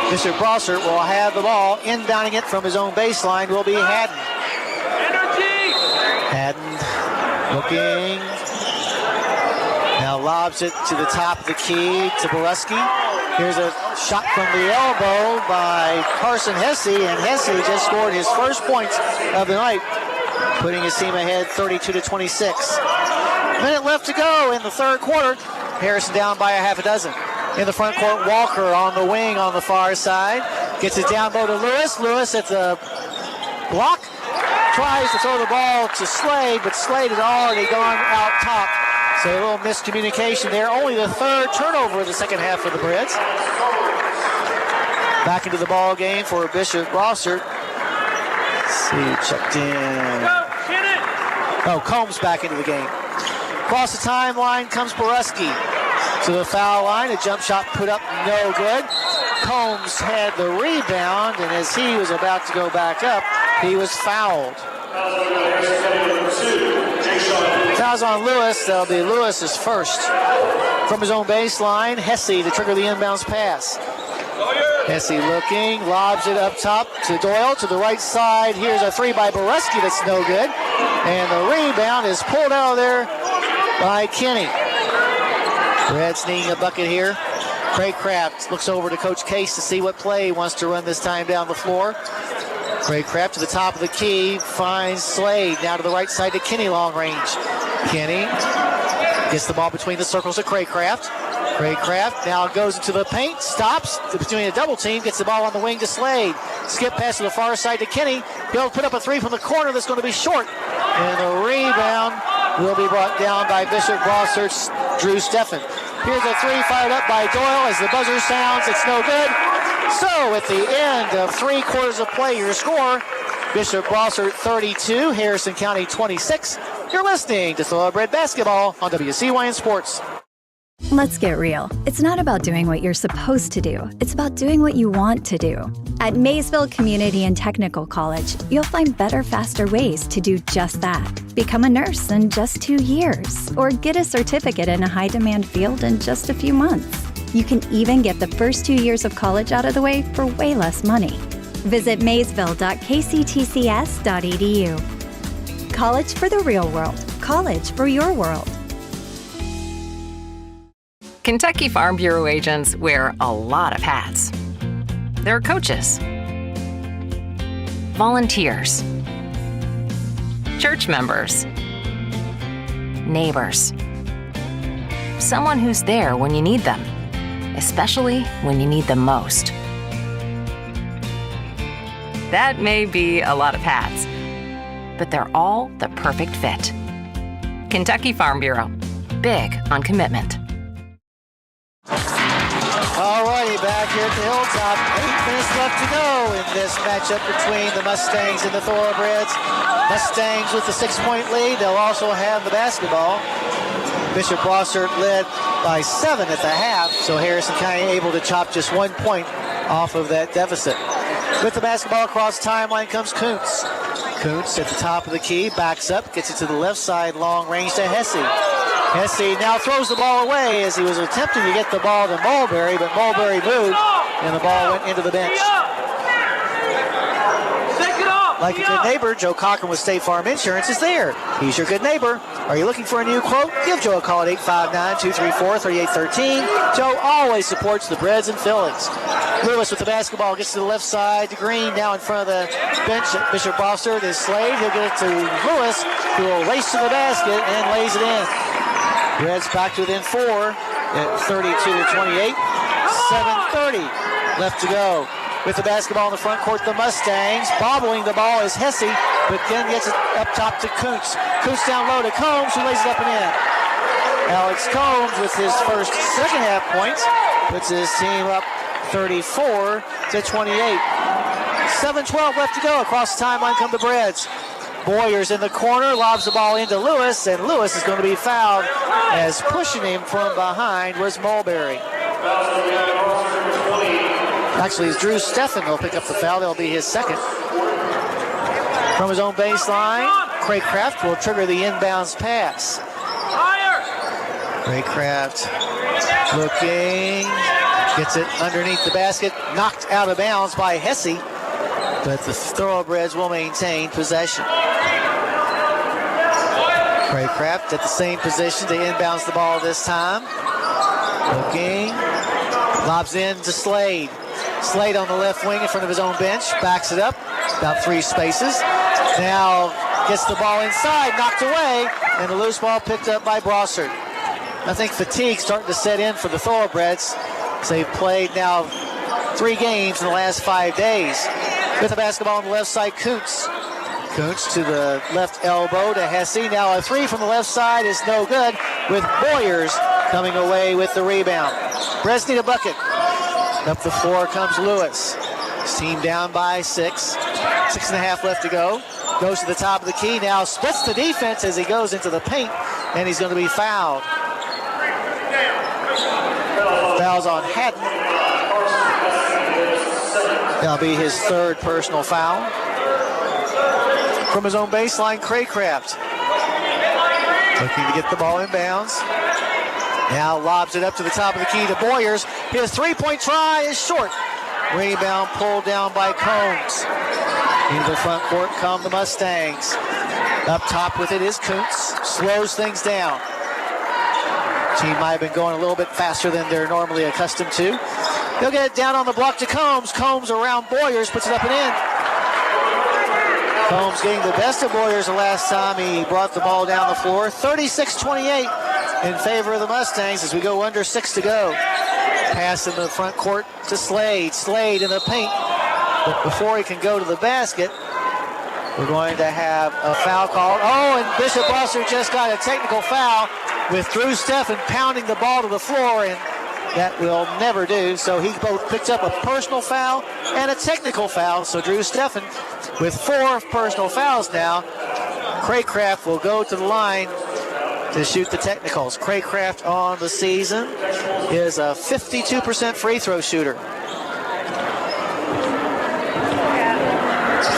Mr. Brossart will have the ball. Inbounding it from his own baseline will be Haddon. Haddon Looking. Now lobs it to the top of the key to Boruski. Here's a shot from the elbow by Carson Hesse, and Hesse just scored his first points of the night, putting his team ahead 32-26. Minute left to go in the third quarter. Harrison down by a half a dozen. In the front court, Walker on the wing on the far side. Gets it down low to Lewis. Lewis at the block. Tries to throw the ball to Slade, but Slade had already gone out top. So a little miscommunication there. Only the third turnover in the second half for the Breds. Back into the ball game for Bishop Brossart. Let's see who checked in. Oh, Combs back into the game. Across the timeline comes Boruski to the foul line. A jump shot put up, no good. Combs had the rebound, and as he was about to go back up, he was fouled. Fouls on Lewis. That'll be Lewis's first. From his own baseline, Hesse to trigger the inbounds pass. Hesse looking, lobs it up top to Doyle to the right side. Here's a three by Boruski that's no good. And the rebound is pulled out of there by Kenny. Breds needing a bucket here. Craig Kraft looks over to Coach Case to see what play he wants to run this time down the floor. Craig Kraft to the top of the key, finds Slade. Now to the right side to Kenny, long range. Kenny gets the ball between the circles of Craig Kraft. Craig Kraft now goes into the paint, stops between a double team, gets the ball on the wing to Slade. Skip pass to the far side to Kenny. He'll put up a three from the corner that's going to be short. And the rebound will be brought down by Bishop Brossart's Drew Steffen. Here's a three fired up by Doyle as the buzzer sounds. It's no good. So at the end of 3 quarters of play, your score, Bishop Brossart 32, Harrison County 26. You're listening to Thoroughbred Basketball on WCYN Sports. Let's get real. It's not about doing what you're supposed to do. It's about doing what you want to do. At Maysville Community and Technical College, you'll find better, faster ways to do just that. Become a nurse in just 2 years, or get a certificate in a high-demand field in just a few months. You can even get the first 2 years of college out of the way for way less money. Visit maysville.kctcs.edu. College for the real world. College for your world. Kentucky Farm Bureau agents wear a lot of hats. They're coaches, volunteers, church members, neighbors, someone who's there when you need them, especially when you need them most. That may be a lot of hats, but they're all the perfect fit. Kentucky Farm Bureau, big on commitment. All righty, back here at the Hilltop. 8 minutes left to go in this matchup between the Mustangs and the Thorobreds. Mustangs with the 6-point lead. They'll also have the basketball. Bishop Brossart led by 7 at the half, so Harrison County able to chop just 1 point off of that deficit. With the basketball across the timeline comes Kuntz. Kuntz at the top of the key, backs up, gets it to the left side, long range to Hesse. Hesse now throws the ball away as he was attempting to get the ball to Mulberry, but Mulberry moved and the ball went into the bench. Like a good neighbor, Joe Cochran with State Farm Insurance is there. He's your good neighbor. Are you looking for a new quote? Give Joe a call at 859-234-3813. Joe always supports the Breds and Phillies. Lewis with the basketball gets to the left side to Green, now in front of the bench at Bishop Brossart is Slade. He'll get it to Lewis, who will race to the basket and lays it in. Breds back to within 4 at 32-28. 7:30 left to go. With the basketball in the front court, the Mustangs. Bobbling the ball is Hesse, but then gets it up top to Kuntz. Kuntz down low to Combs, who lays it up and in. Alex Combs with his first second half points puts his team up 34-28. 7:12 left to go. Across the timeline come the Breds. Boyer's in the corner, lobs the ball into Lewis, and Lewis is going to be fouled as pushing him from behind was Mulberry. Actually, it's Drew Steffen will pick up the foul. That'll be his second. From his own baseline, Craig Kraft will trigger the inbounds pass. Craig Kraft looking, gets it underneath the basket, knocked out of bounds by Hesse, but the Thoroughbreds will maintain possession. Craycraft at the same position to inbounds the ball this time. Looking. Lobs in to Slade. Slade on the left wing in front of his own bench. Backs it up. About 3 spaces. Now gets the ball inside. Knocked away. And the loose ball picked up by Brossart. I think fatigue starting to set in for the Thorobreds. So they've played now 3 games in the last 5 days. With the basketball on the left side, Kuntz. Kuntz to the left elbow to Hesse. Now a 3 from the left side is no good, with Boyers coming away with the rebound. Breds need a bucket. Up the floor comes Lewis. His team down by 6. 6.5 left to go. Goes to the top of the key. Now splits the defense as he goes into the paint, and he's going to be fouled. Fouls on Haddon. That'll be his 3rd personal foul. From his own baseline, Craycraft. Looking to get the ball in bounds. Now lobs it up to the top of the key to Boyers. His 3-point try is short. Rebound pulled down by Combs. Into the front court come the Mustangs. Up top with it is Kuntz. Slows things down. Team might have been going a little bit faster than they're normally accustomed to. They'll get it down on the block to Combs. Combs around Boyers, puts it up and in. Combs getting the best of Boyers the last time he brought the ball down the floor. 36-28 in favor of the Mustangs as we go under 6 to go. Pass in the front court to Slade. Slade in the paint. But before he can go to the basket, we're going to have a foul called. Oh, and Bishop Brossart just got a technical foul with Drew Steffen pounding the ball to the floor, and that will never do. So he both picked up a personal foul and a technical foul. So Drew Steffen with 4 personal fouls now. Craycraft will go to the line to shoot the technicals. Craycraft on the season is a 52% free throw shooter.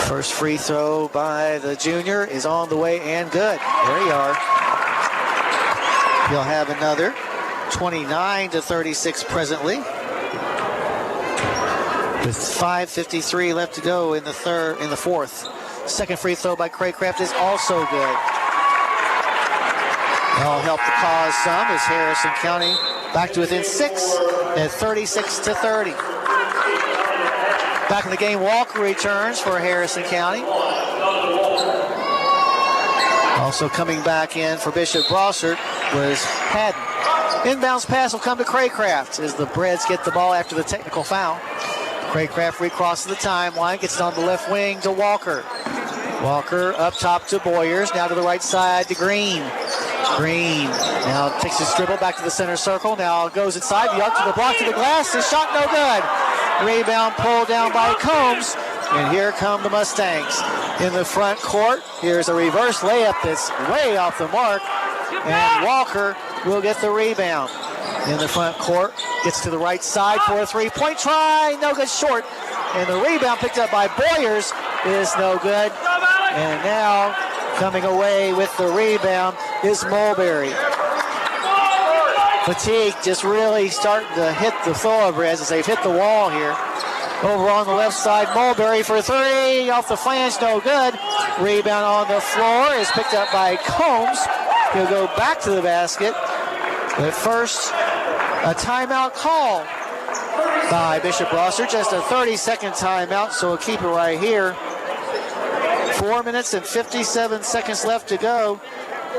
First free throw by the junior is on the way and good. There you are. He'll have another. 29-36 presently. With 5:53 left to go in the 4th. Second free throw by Craycraft is also good. That'll help the cause some as Harrison County back to within 6 at 36-30. Back in the game, Walker returns for Harrison County. Also coming back in for Bishop Brossart was Haddon. Inbounds pass will come to Craycraft as the Breds get the ball after the technical foul. Craycraft recrosses the timeline, gets it on the left wing to Walker. Walker up top to Boyers, now to the right side to Green. Green now takes his dribble back to the center circle, now goes inside the arc to the block to the glass, his shot no good. Rebound pulled down by Combs, and here come the Mustangs. In the front court, here's a reverse layup that's way off the mark, and Walker will get the rebound. In the front court, gets to the right side for a 3-point try, no good, short. And the rebound picked up by Boyers is no good. And now coming away with the rebound is Mulberry. Fatigue just really starting to hit the Thorobreds as they've hit the wall here. Over on the left side, Mulberry for 3, off the flange, no good. Rebound on the floor is picked up by Combs. He'll go back to the basket. But first, a timeout call by Bishop Brossart. Just a 30-second timeout, so we'll keep it right here. 4 minutes and 57 seconds left to go.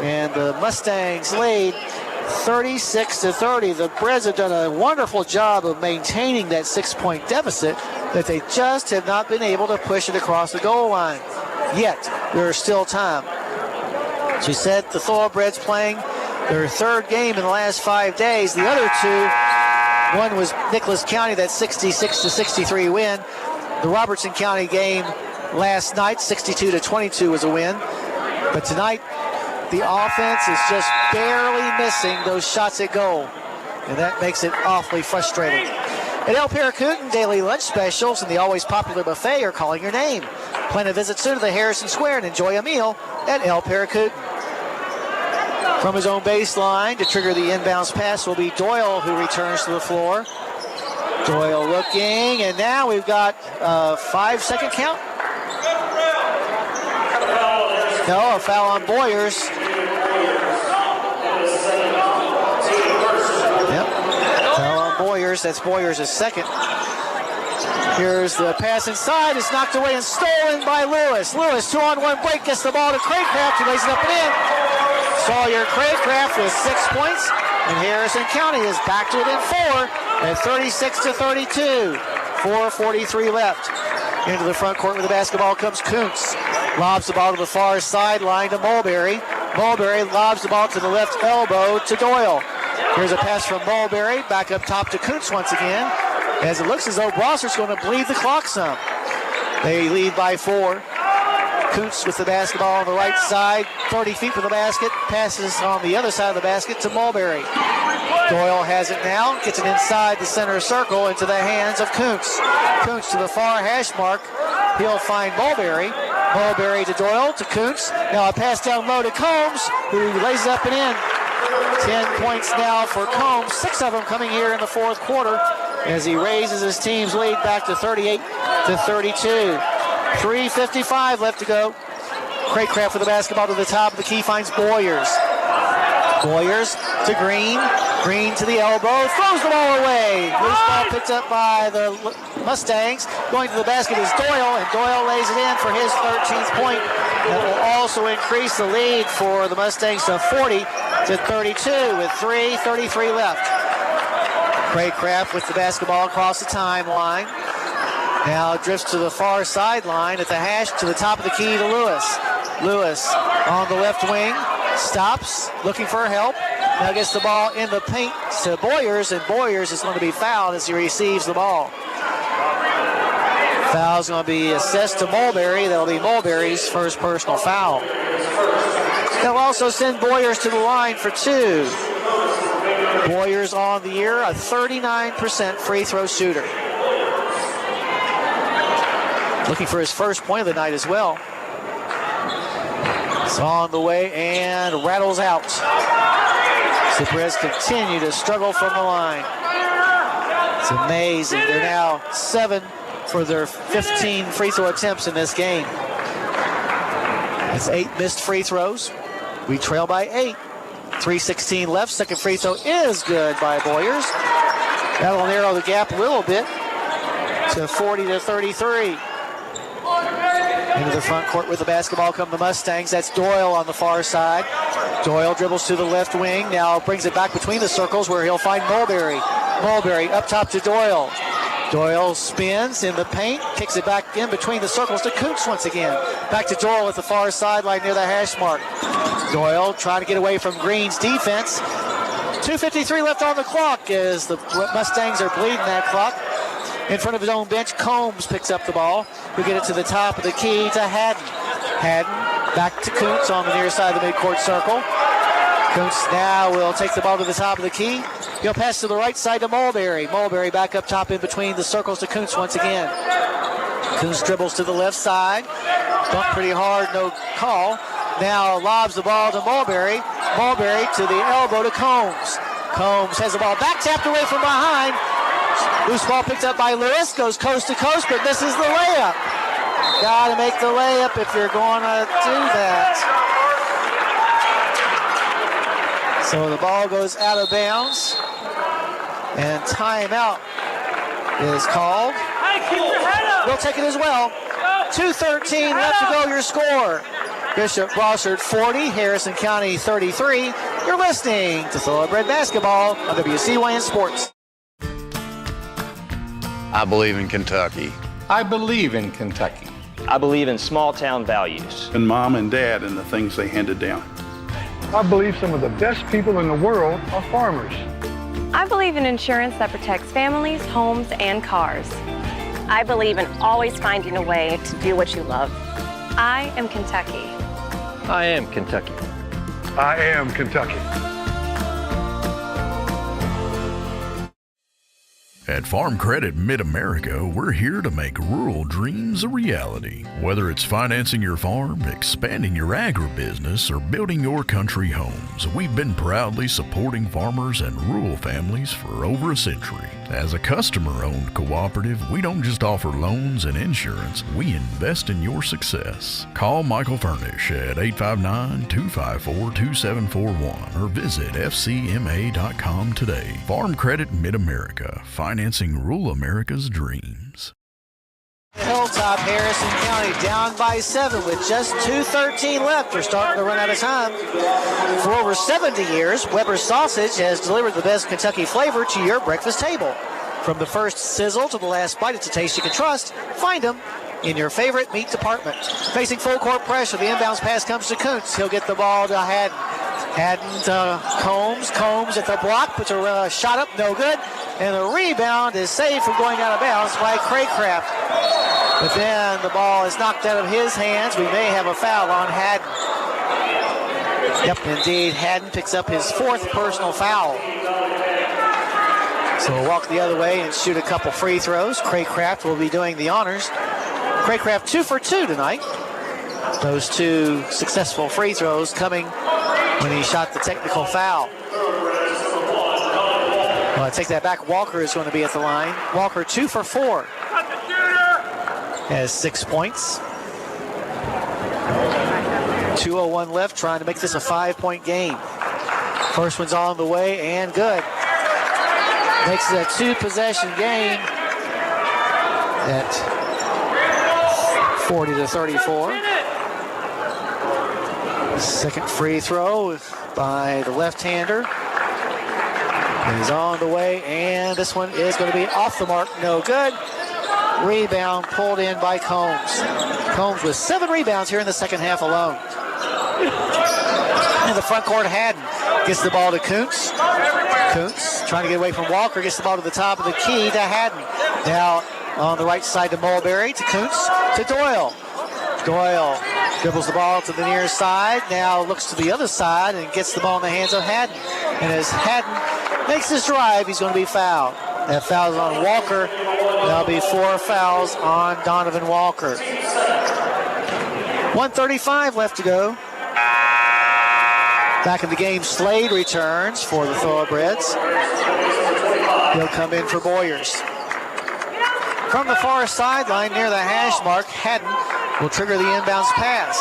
And the Mustangs lead 36-30. The Breds have done a wonderful job of maintaining that 6-point deficit, that they just have not been able to push it across the goal line. Yet, there is still time. As we said, the Thorobreds playing their 3rd game in the last 5 days. The other 2, one was Nicholas County, that 66-63 win. The Robertson County game last night, 62-22 was a win. But tonight, the offense is just barely missing those shots at goal. And that makes it awfully frustrating. At El Paracutan, daily lunch specials and the always popular buffet are calling your name. Plan a visit soon to the Harrison Square and enjoy a meal at El Paracutan. From his own baseline to trigger the inbounds pass will be Doyle, who returns to the floor. Doyle looking, and now we've got a 5-second count. No, a foul on Boyers. Boyers. That's Boyers' second. Here's the pass inside. It's knocked away and stolen by Lewis. Lewis, 2-on-1 break, gets the ball to Craycraft. He lays it up and in. Sawyer Craycraft with 6 points. And Harrison County is back to it in 4 at 36-32. 4:43 left. Into the front court with the basketball comes Kuntz. Lobs the ball to the far sideline to Mulberry. Mulberry lobs the ball to the left elbow to Doyle. Here's a pass from Mulberry. Back up top to Kuntz once again. As it looks as though Brossart's going to bleed the clock some. They lead by 4. Kuntz with the basketball on the right side, 30 feet from the basket, passes on the other side of the basket to Mulberry. Doyle has it now, gets it inside the center circle into the hands of Kuntz. Kuntz to the far hash mark. He'll find Mulberry. Mulberry to Doyle to Kuntz. Now a pass down low to Combs, who lays it up and in. 10 points now for Combs, 6 of them coming here in the fourth quarter as he raises his team's lead back to 38-32. 3:55 left to go. Craycraft with the basketball to the top of the key, finds Boyers. Boyers to Green. Green to the elbow, throws the ball away. Loose ball picked up by the Mustangs. Going to the basket is Doyle, and Doyle lays it in for his 13th point. That will also increase the lead for the Mustangs to 40-32 with 3:33 left. Craycraft with the basketball across the timeline. Now drifts to the far sideline at the hash to the top of the key to Lewis. Lewis on the left wing, stops, looking for help. Now gets the ball in the paint to Boyers, and Boyers is going to be fouled as he receives the ball. Foul's going to be assessed to Mulberry. That'll be Mulberry's first personal foul. They'll also send Boyers to the line for 2. Boyers on the year, a 39% free throw shooter. Looking for his first point of the night as well. It's on the way and rattles out. The Breds continue to struggle from the line. It's amazing. They're now 7 for their 15 free throw attempts in this game. It's 8 missed free throws. We trail by 8. 3:16 left. Second free throw is good by Boyers. That'll narrow the gap a little bit to 40-33. Into the front court with the basketball come the Mustangs. That's Doyle on the far side. Doyle dribbles to the left wing. Now brings it back between the circles where he'll find Mulberry. Mulberry up top to Doyle. Doyle spins in the paint, kicks it back in between the circles to Kuntz once again. Back to Doyle at the far sideline near the hash mark. Doyle trying to get away from Green's defense. 2:53 left on the clock as the Mustangs are bleeding that clock. In front of his own bench, Combs picks up the ball. He'll get it to the top of the key to Haddon. Haddon back to Kuntz on the near side of the midcourt circle. Kuntz now will take the ball to the top of the key. He'll pass to the right side to Mulberry. Mulberry back up top in between the circles to Kuntz once again. Kuntz dribbles to the left side. Bumped pretty hard, no call. Now lobs the ball to Mulberry. Mulberry to the elbow to Combs. Combs has the ball back tapped away from behind. Loose ball picked up by Lewis, goes coast to coast, but misses the layup. Got to make the layup if you're going to do that. So the ball goes out of bounds, and timeout is called. We'll take it as well. 2:13 left to go, your score. Bishop Brossart 40, Harrison County 33. You're listening to Thoroughbred Basketball on WCYN Sports. I believe in Kentucky. I believe in Kentucky. I believe in small town values. And mom and dad and the things they handed down. I believe some of the best people in the world are farmers. I believe in insurance that protects families, homes, and cars. I believe in always finding a way to do what you love. I am Kentucky. I am Kentucky. I am Kentucky. At Farm Credit Mid-America, we're here to make rural dreams a reality. Whether it's financing your farm, expanding your agribusiness, or building your country homes, we've been proudly supporting farmers and rural families for over a century. As a customer-owned cooperative, we don't just offer loans and insurance, we invest in your success. Call Michael Furnish at 859-254-2741 or visit fcma.com today. Farm Credit Mid-America, financing rural America's dreams. Hilltop, Harrison County down by 7 with just 2:13 left. They're starting to run out of time. For over 70 years, Weber's Sausage has delivered the best Kentucky flavor to your breakfast table. From the first sizzle to the last bite, it's a taste you can trust. Find them in your favorite meat department. Facing full court pressure, the inbounds pass comes to Kuntz. He'll get the ball to Haddon. Haddon to Combs. Combs at the block, puts a shot up, no good. And the rebound is saved from going out of bounds by Craycraft. But then the ball is knocked out of his hands. We may have a foul on Haddon. Yep, indeed, Haddon picks up his 4th personal foul. So we'll walk the other way and shoot a couple free throws. Craycraft will be doing the honors. Craycraft 2 for 2 tonight. Those 2 successful free throws coming when he shot the technical foul. Well, I take that back. Walker is going to be at the line. Walker 2 for 4. Has 6 points. 2:01 left, trying to make this a 5-point game. First one's on the way and good. Makes it a 2-possession game at 40-34. Second free throw by the left-hander is on the way, and this one is going to be off the mark, no good. Rebound pulled in by Combs. Combs with 7 rebounds here in the second half alone. In the front court, Haddon gets the ball to Kuntz. Kuntz trying to get away from Walker, gets the ball to the top of the key to Haddon. Now on the right side to Mulberry, to Kuntz, to Doyle. Doyle dribbles the ball to the near side, now looks to the other side and gets the ball in the hands of Haddon. And as Haddon makes his drive, he's going to be fouled. That foul is on Walker. There'll be 4 fouls on Donovan Walker. 1:35 left to go. Back in the game, Slade returns for the Thorobreds. He'll come in for Boyers. From the far sideline near the hash mark, Haddon will trigger the inbounds pass.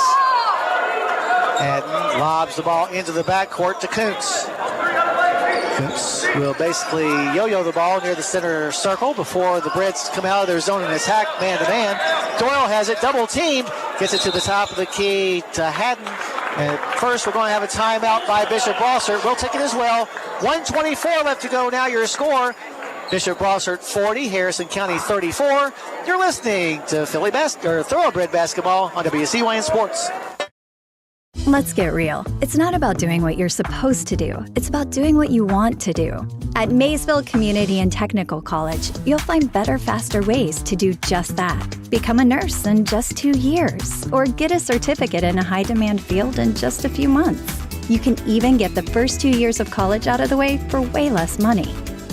Haddon lobs the ball into the backcourt to Kuntz. Kuntz will basically yo-yo the ball near the center circle before the Breds come out of their zone and attack man-to-man. Doyle has it, double teamed, gets it to the top of the key to Haddon. And first, we're going to have a timeout by Bishop Brossart. We'll take it as well. 1:24 left to go now, your score. Bishop Brossart 40, Harrison County 34. You're listening to Thoroughbred basketball on WCYN Sports. Let's get real. It's not about doing what you're supposed to do. It's about doing what you want to do. At Maysville Community and Technical College, you'll find better, faster ways to do just that. Become a nurse in just 2 years, or get a certificate in a high-demand field in just a few months. You can even get the first 2 years of college out of the way for way less money.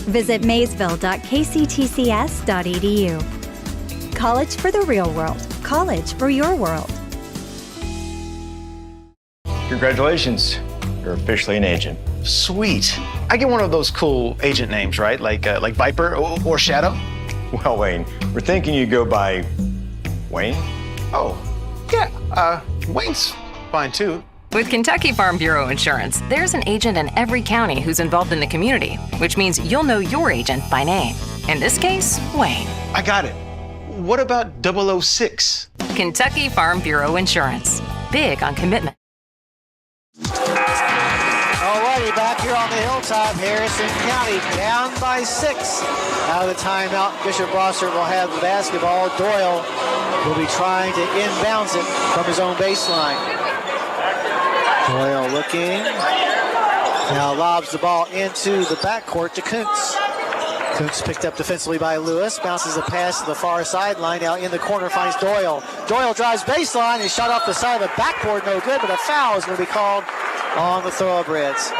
Visit maysville.kctcs.edu. College for the real world. College for your world. Congratulations, you're officially an agent. Sweet. I get one of those cool agent names, right? Like Viper or Shadow? Well, Wayne, we're thinking you go by Wayne? Oh, yeah, Wayne's fine too. With Kentucky Farm Bureau Insurance, there's an agent in every county who's involved in the community, which means you'll know your agent by name. In this case, Wayne. I got it. What about 006? Kentucky Farm Bureau Insurance. Big on commitment. Alrighty, back here on the Hilltop, Harrison County down by 6. Out of the timeout, Bishop Brossart will have the basketball. Doyle will be trying to inbounds it from his own baseline. Doyle looking. Now lobs the ball into the backcourt to Kuntz. Kuntz picked up defensively by Lewis. Bounces a pass to the far sideline. Now in the corner finds Doyle. Doyle drives baseline. He's shot off the side of the backboard. No good, but a foul is going to be called on the Thoroughbreds.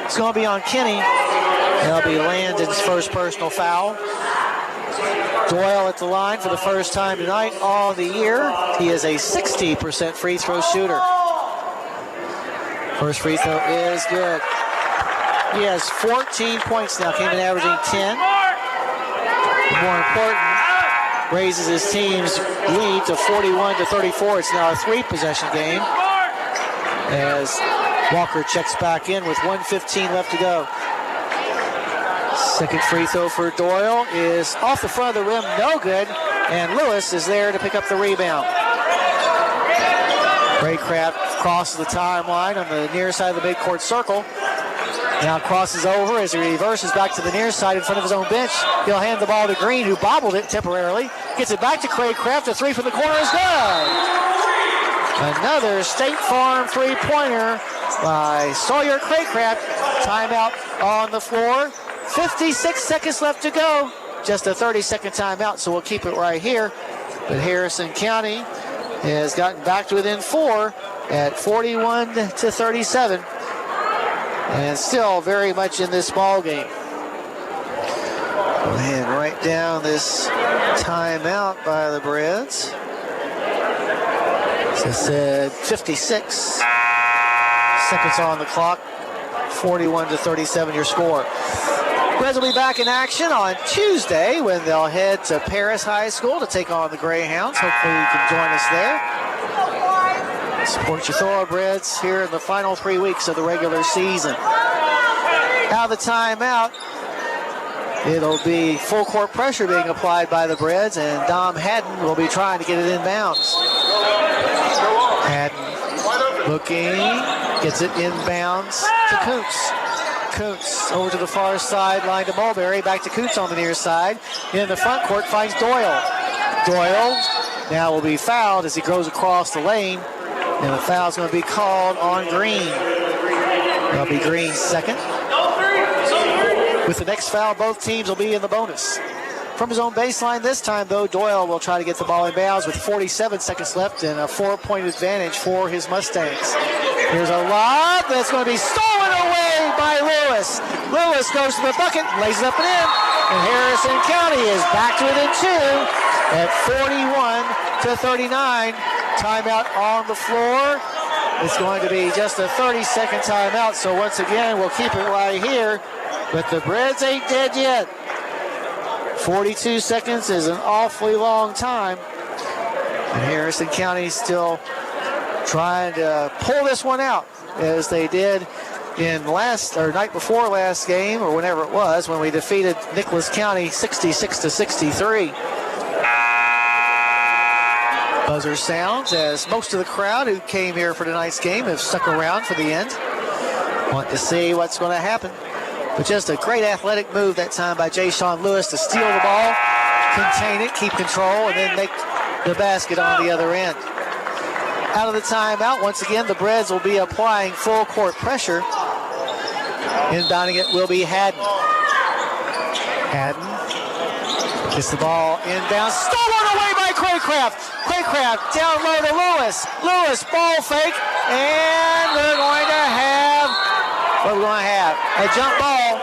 It's going to be on Kenny. They'll be landed Harrison's first personal foul. Doyle at the line for the first time tonight all the year. He is a 60% free throw shooter. First free throw is good. He has 14 points now, came in averaging 10. More important, raises his team's lead to 41-34. It's now a 3-possession game as Walker checks back in with 1:15 left to go. Second free throw for Doyle is off the front of the rim, no good, and Lewis is there to pick up the rebound. Craycraft crosses the timeline on the near side of the midcourt circle. Now crosses over as he reverses back to the near side in front of his own bench. He'll hand the ball to Green, who bobbled it temporarily. Gets it back to Craycraft. A three from the corner is good. Another State Farm three-pointer by Sawyer Craycraft. Timeout on the floor. 56 seconds left to go. Just a 30-second timeout, so we'll keep it right here. But Harrison County has gotten back to within 4 at 41-37. And still very much in this ball game. Go ahead and write down this timeout by the Breds. So it said 56 seconds on the clock. 41-37 your score. Breds will be back in action on Tuesday when they'll head to Paris High School to take on the Greyhounds. Hopefully you can join us there. Support your Thorobreds here in the final 3 weeks of the regular season. Out of the timeout, it'll be full court pressure being applied by the Breds, and Dom Haddon will be trying to get it inbounds. Haddon looking, gets it inbounds to Kuntz. Kuntz over to the far sideline to Mulberry, back to Kuntz on the near side. In the front court finds Doyle. Doyle now will be fouled as he goes across the lane. And the foul's going to be called on Green. That'll be Green's second. With the next foul, both teams will be in the bonus. From his own baseline this time, though, Doyle will try to get the ball in bounds with 47 seconds left and a 4-point advantage for his Mustangs. Here's a lob that's going to be stolen away by Lewis. Lewis goes to the bucket, lays it up and in, and Harrison County is back to within 2 at 41-39. Timeout on the floor. It's going to be just a 30-second timeout, so once again, we'll keep it right here. But the Breds ain't dead yet. 42 seconds is an awfully long time. And Harrison County still trying to pull this one out, as they did in night before last game, or whenever it was, when we defeated Nicholas County 66-63. Buzzer sounds as most of the crowd who came here for tonight's game have stuck around for the end. Want to see what's going to happen. But just a great athletic move that time by Jay Sean Lewis to steal the ball, contain it, keep control, and then make the basket on the other end. Out of the timeout, once again, the Breds will be applying full court pressure. Inbounding it will be Haddon. Haddon gets the ball inbounds, stolen away by Craycraft. Craycraft down low to Lewis. Lewis ball fake, and we're going to have a jump ball.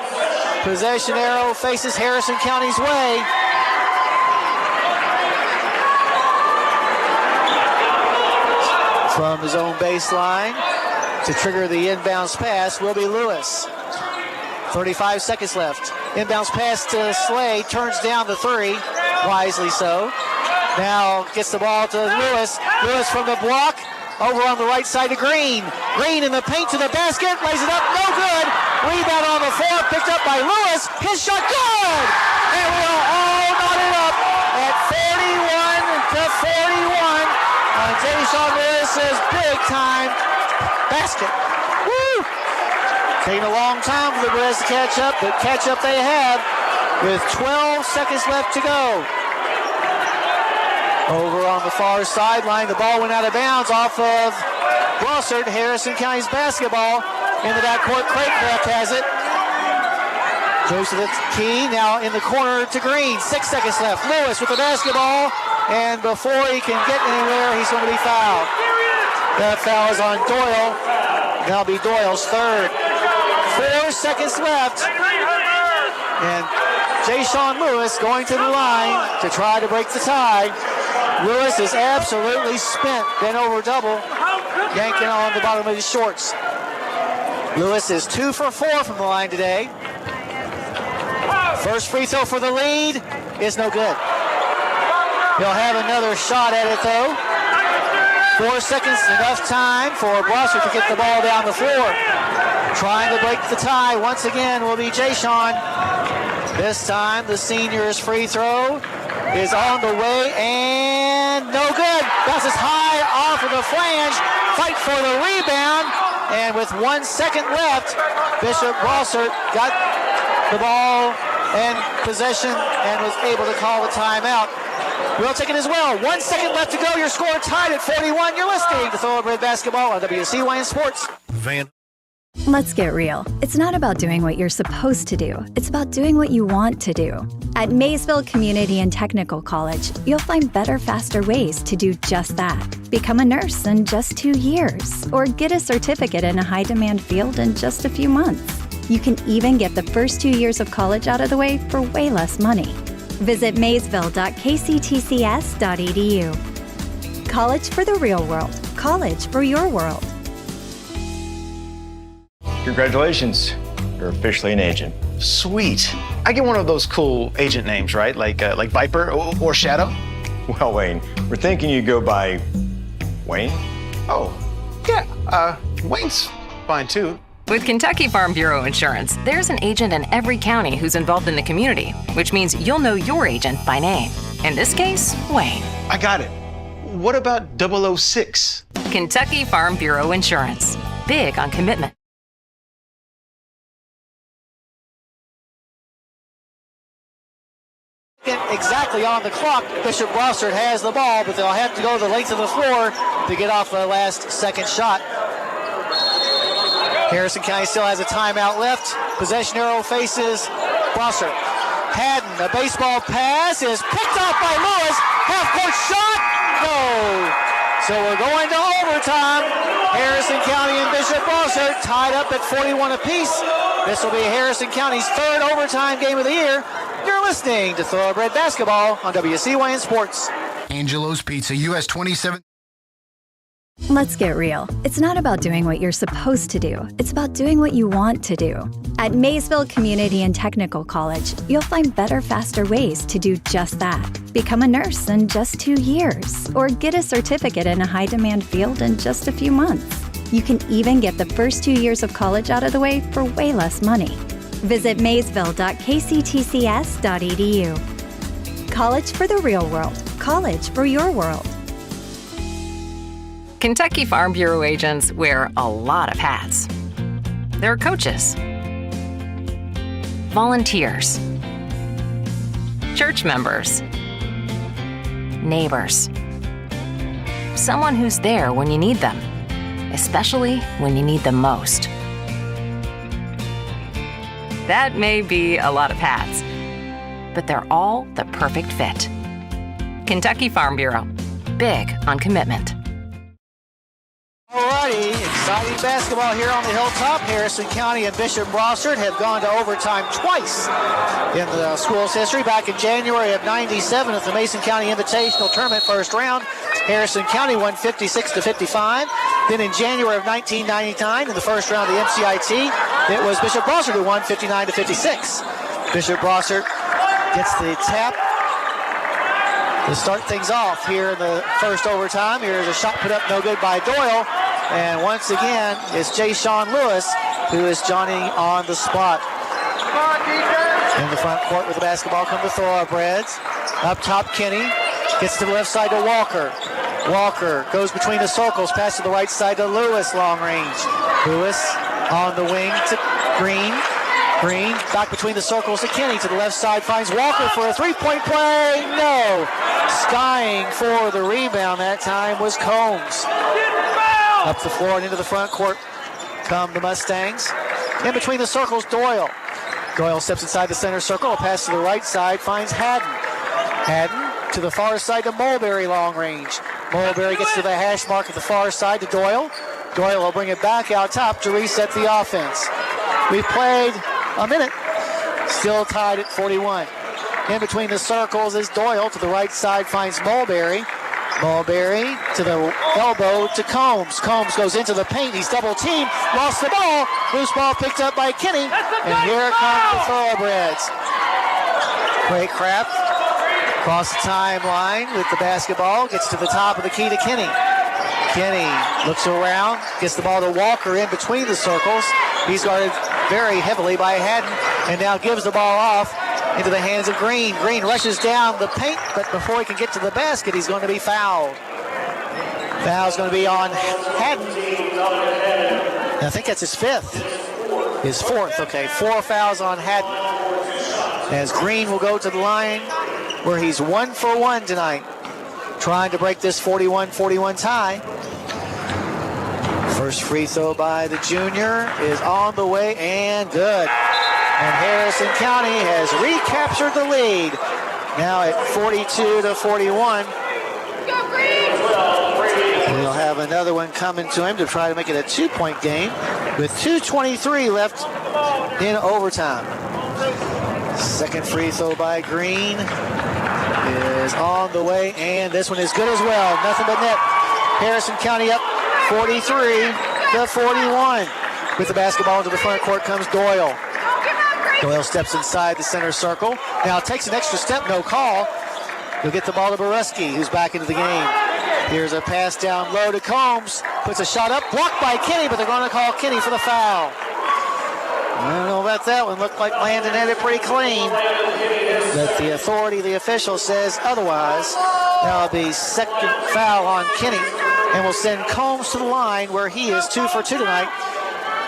Possession arrow faces Harrison County's way. From his own baseline to trigger the inbounds pass will be Lewis. 35 seconds left. Inbounds pass to Slay, turns down the three, wisely so. Now gets the ball to Lewis. Lewis from the block, over on the right side to Green. Green in the paint to the basket, lays it up, no good. Rebound on the floor, picked up by Lewis. His shot, good! And we'll all knot it up at 41-41 on Jay-Sean Lewis's big-time basket. Woo! Taking a long time for the Breds to catch up, but catch up they have with 12 seconds left to go. Over on the far sideline, the ball went out of bounds off of Brossart. Harrison County's basketball in the backcourt. Craycraft has it. Goes to the key, now in the corner to Green. 6 seconds left. Lewis with the basketball, and before he can get anywhere, he's going to be fouled. That foul is on Doyle. That'll be Doyle's third. 4 seconds left. And Jay-Sean Lewis going to the line to try to break the tie. Lewis is absolutely spent, bent over double, yanking on the bottom of his shorts. Lewis is 2 for 4 from the line today. First free throw for the lead is no good. He'll have another shot at it though. 4 seconds, enough time for Brossart to get the ball down the floor. Trying to break the tie once again will be Jay-Sean. This time the senior's free throw is on the way and no good. Bounces high off of the flange. Fight for the rebound. And with 1 second left, Bishop Brossart got the ball and possession and was able to call the timeout. We'll take it as well. 1 second left to go. Your score tied at 41. You're listening to Thoroughbred Basketball on WCYN Sports. Let's get real. It's not about doing what you're supposed to do. It's about doing what you want to do. At Maysville Community and Technical College, you'll find better, faster ways to do just that. Become a nurse in just 2 years, or get a certificate in a high-demand field in just a few months. You can even get the first 2 years of college out of the way for way less money. Visit maysville.kctcs.edu. College for the real world. College for your world. Congratulations, you're officially an agent. Sweet. I get one of those cool agent names, right? Like Viper or Shadow? Well, Wayne, we're thinking you go by Wayne? Oh, yeah, Wayne's fine too. With Kentucky Farm Bureau Insurance, there's an agent in every county who's involved in the community, which means you'll know your agent by name. In this case, Wayne. I got it. What about 006? Kentucky Farm Bureau Insurance. Big on commitment. Exactly on the clock. Bishop Brossart has the ball, but they'll have to go the length of the floor to get off the last second shot. Harrison County still has a timeout left. Possession arrow faces Brossart. Haddon, a baseball pass is picked off by Lewis. Half-court shot, no. So we're going to overtime. Harrison County and Bishop Brossart tied up at 41 apiece. This will be Harrison County's third overtime game of the year. You're listening to Thoroughbred Basketball on WCYN Sports. Angelo's Pizza, US 27. Let's get real. It's not about doing what you're supposed to do. It's about doing what you want to do. At Maysville Community and Technical College, you'll find better, faster ways to do just that. Become a nurse in just 2 years, or get a certificate in a high-demand field in just a few months. You can even get the first 2 years of college out of the way for way less money. Visit maysville.kctcs.edu. College for the real world. College for your world. Kentucky Farm Bureau agents wear a lot of hats. They're coaches, volunteers, church members, neighbors, someone who's there when you need them, especially when you need them most. That may be a lot of hats, but they're all the perfect fit. Kentucky Farm Bureau, big on commitment. Alrighty, exciting basketball here on the Hilltop. Harrison County and Bishop Brossart have gone to overtime twice in the school's history. Back in January of '97 at the Mason County Invitational Tournament first round, Harrison County won 56-55. Then in January of 1999 in the first round of the MCIT, it was Bishop Brossart who won 59-56. Bishop Brossart gets the tap to start things off here in the first overtime. Here's a shot put up no good by Doyle. And once again, it's Jay-Sean Lewis who is joining on the spot. In the front court with the basketball come the Thorobreds. Up top, Kenny gets to the left side to Walker. Walker goes between the circles, pass to the right side to Lewis, long range. Lewis on the wing to Green. Green back between the circles to Kenny to the left side, finds Walker for a three-point play. No. Skying for the rebound that time was Combs. Up the floor and into the front court come the Mustangs. In between the circles, Doyle. Doyle steps inside the center circle, a pass to the right side, finds Haddon. Haddon to the far side to Mulberry, long range. Mulberry gets to the hash mark at the far side to Doyle. Doyle will bring it back out top to reset the offense. We played a minute, still tied at 41. In between the circles is Doyle. To the right side finds Mulberry. Mulberry to the elbow to Combs. Combs goes into the paint. He's double teamed. Lost the ball. Loose ball picked up by Kinney. And here comes the Thoroughbreds. Craycraft across the timeline with the basketball. Gets to the top of the key to Kinney. Kinney looks around. Gets the ball to Walker in between the circles. He's guarded very heavily by Haddon. And now gives the ball off into the hands of Green. Green rushes down the paint, but before he can get to the basket, he's going to be fouled. Foul's going to be on Haddon. I think that's his fifth. His fourth, okay. 4 fouls on Haddon. As Green will go to the line where he's 1 for 1 tonight, trying to break this 41-41 tie. First free throw by the junior is on the way and good. And Harrison County has recaptured the lead. Now at 42-41. We'll have another one coming to him to try to make it a 2-point game with 2:23 left in overtime. Second free throw by Green is on the way, and this one is good as well. Nothing but net. Harrison County up 43-41. With the basketball into the front court comes Doyle. Doyle steps inside the center circle. Now takes an extra step, no call. He'll get the ball to Boruski, who's back into the game. Here's a pass down low to Combs. Puts a shot up, blocked by Kinney, but they're going to call Kinney for the foul. I don't know about that one. Looked like Landon had it pretty clean. But the authority, the official, says otherwise. That'll be second foul on Kinney. And will send Combs to the line where he is 2 for 2 tonight.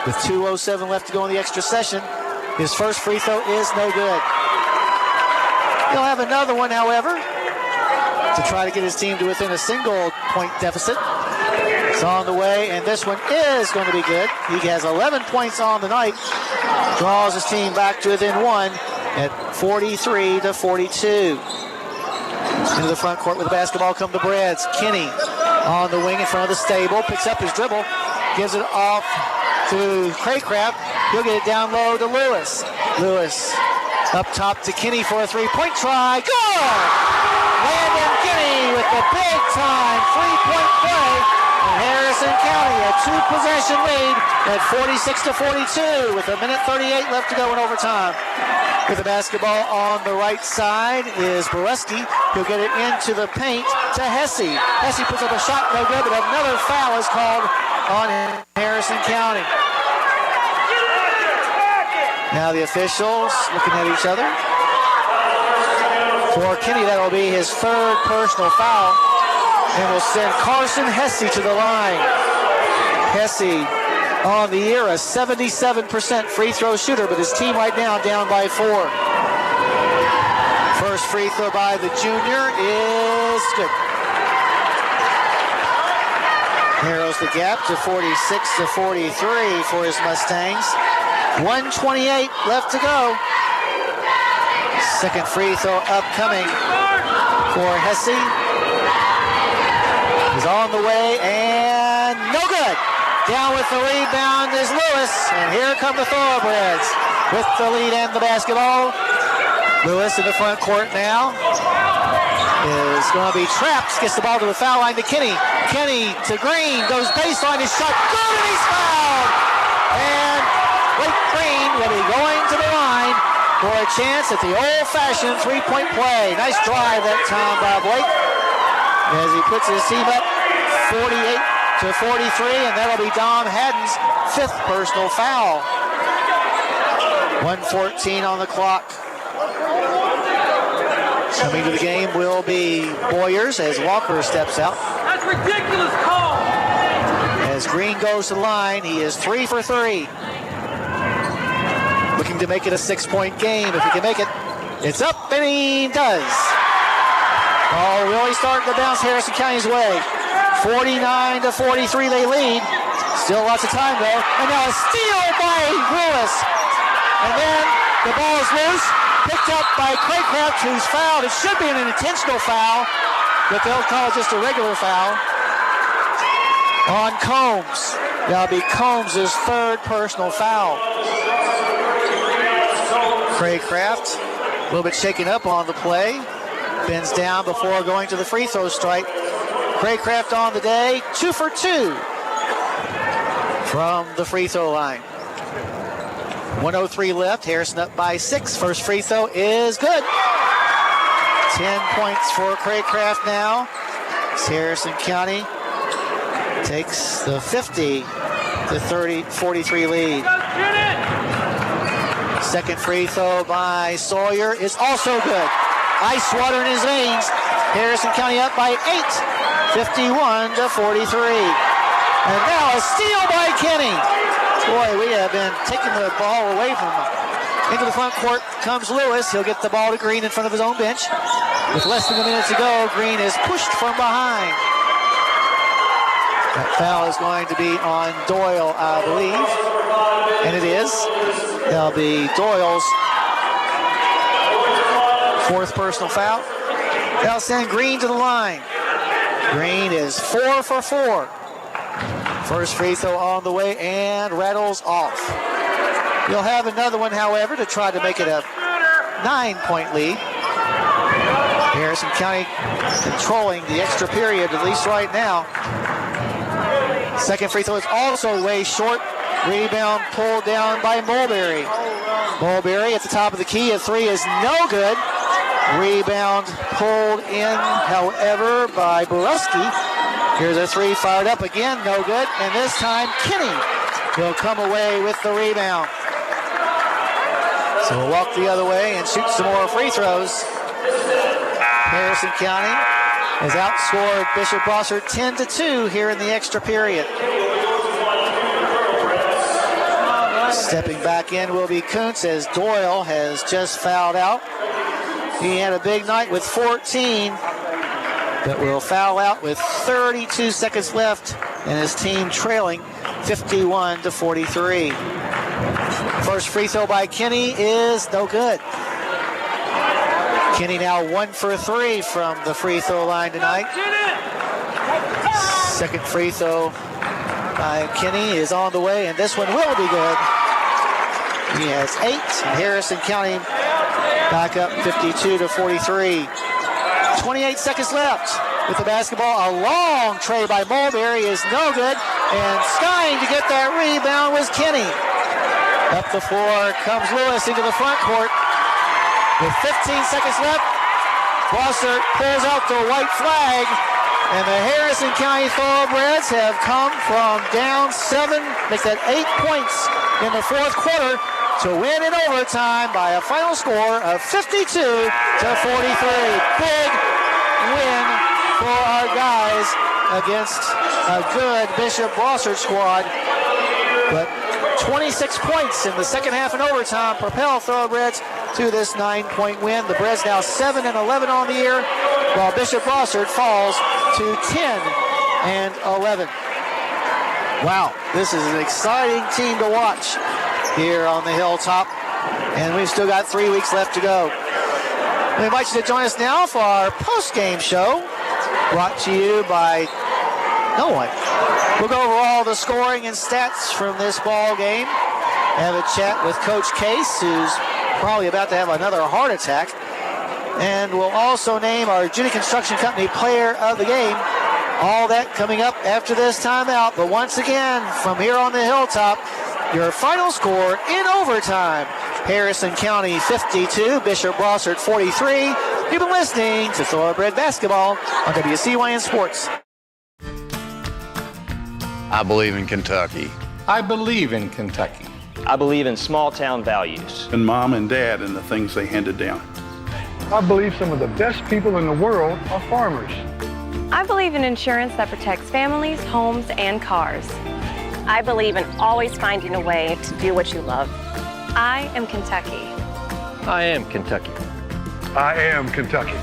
With 2:07 left to go in the extra session. His first free throw is no good. He'll have another one, however, to try to get his team to within a single-point deficit. It's on the way, and this one is going to be good. He has 11 points on the night. Draws his team back to within 1 at 43-42. Into the front court with the basketball come the Breds. Kinney on the wing in front of the stable. Picks up his dribble. Gives it off to Craycraft. He'll get it down low to Lewis. Lewis up top to Kinney for a 3-point try. Good! Landon Kinney with the big-time 3-point play. And Harrison County a 2-possession lead at 46-42 with 1:38 left to go in overtime. With the basketball on the right side is Boruski. He'll get it into the paint to Hesse. Hesse puts up a shot, no good, but another foul is called on Harrison County. Now the officials looking at each other. For Kinney, that'll be his third personal foul. And will send Carson Hesse to the line. Hesse on the year, a 77% free throw shooter, but his team right now down by 4. First free throw by the junior is good. Narrows the gap to 46-43 for his Mustangs. 1:28 left to go. Second free throw upcoming for Hesse. He's on the way and no good. Down with the rebound is Lewis, and here come the Thoroughbreds with the lead and the basketball. Lewis in the front court now is going to be trapped. Gets the ball to the foul line to Kinney. Kinney to Green, goes baseline, his shot good, and he's fouled. And Blake Green will be going to the line for a chance at the old-fashioned 3-point play. Nice drive that time by Blake as he puts his team up 48-43, and that'll be Dom Haddon's 5th personal foul. 1:14 on the clock. Coming to the game will be Boyers as Walker steps out. That's ridiculous call. As Green goes to the line, he is 3 for 3. Looking to make it a 6-point game. If he can make it, it's up, and he does. Ball really starting to bounce Harrison County's way. 49-43 they lead. Still lots of time though. And now a steal by Lewis. And then the ball is loose. Picked up by Craycraft, who's fouled. It should be an intentional foul, but they'll call it just a regular foul on Combs. That'll be Combs' 3rd personal foul. Craycraft little bit shaken up on the play. Bends down before going to the free throw strike. Craycraft on the day, 2 for 2 from the free throw line. 1:03 left. Harrison up by 6. First free throw is good. 10 points for Craycraft now. Harrison County takes the 50-43 lead. Second free throw by Sawyer is also good. Ice water in his veins. Harrison County up by 8, 51-43. And now a steal by Kenny. Boy, we have been taking the ball away from him. Into the front court comes Lewis. He'll get the ball to Green in front of his own bench. With less than a minute to go, Green is pushed from behind. That foul is going to be on Doyle, I believe. And it is. That'll be Doyle's 4th personal foul. That'll send Green to the line. Green is 4 for 4. First free throw on the way and rattles off. He'll have another one, however, to try to make it a 9-point lead. Harrison County controlling the extra period, at least right now. Second free throw is also way short. Rebound pulled down by Mulberry. Mulberry at the top of the key. A 3 is no good. Rebound pulled in, however, by Borowski. Here's a 3 fired up again, no good. And this time, Kinney will come away with the rebound. So we'll walk the other way and shoot some more free throws. Harrison County has outscored Bishop Brossart 10-2 here in the extra period. Stepping back in will be Kuntz as Doyle has just fouled out. He had a big night with 14, but will foul out with 32 seconds left and his team trailing 51-43. First free throw by Kenny is no good. Kenny now 1 for 3 from the free throw line tonight. Second free throw by Kenny is on the way, and this one will be good. He has 8, and Harrison County back up 52-43. 28 seconds left with the basketball. A long tray by Mulberry is no good, and skying to get that rebound was Kenny. Up the floor comes Lewis into the front court. With 15 seconds left, Brossart pulls out the white flag, and the Harrison County Thorobreds have come from down 7, make that 8 points in the 4th quarter to win in overtime by a final score of 52-43. Big win for our guys against a good Bishop Brossart squad, but 26 points in the second half in overtime propel Thoroughbreds to this 9-point win. The Breds now 7-11 on the year, while Bishop Brossart falls to 10-11. Wow, this is an exciting team to watch here on the Hilltop, and we've still got 3 weeks left to go. We invite you to join us now for our post-game show, brought to you by no one. We'll go over all the scoring and stats from this ball game. Have a chat with Coach Case, who's probably about to have another heart attack. And we'll also name our Judy Construction Company Player of the Game. All that coming up after this timeout. But once again, from here on the Hilltop, your final score in overtime. Harrison County 52, Bishop Brossart 43. You've been listening to Thoroughbred Basketball on WCYN Sports. I believe in Kentucky. I believe in Kentucky. I believe in small town values. And Mom and Dad and the things they handed down. I believe some of the best people in the world are farmers. I believe in insurance that protects families, homes, and cars. I believe in always finding a way to do what you love. I am Kentucky. I am Kentucky. I am Kentucky.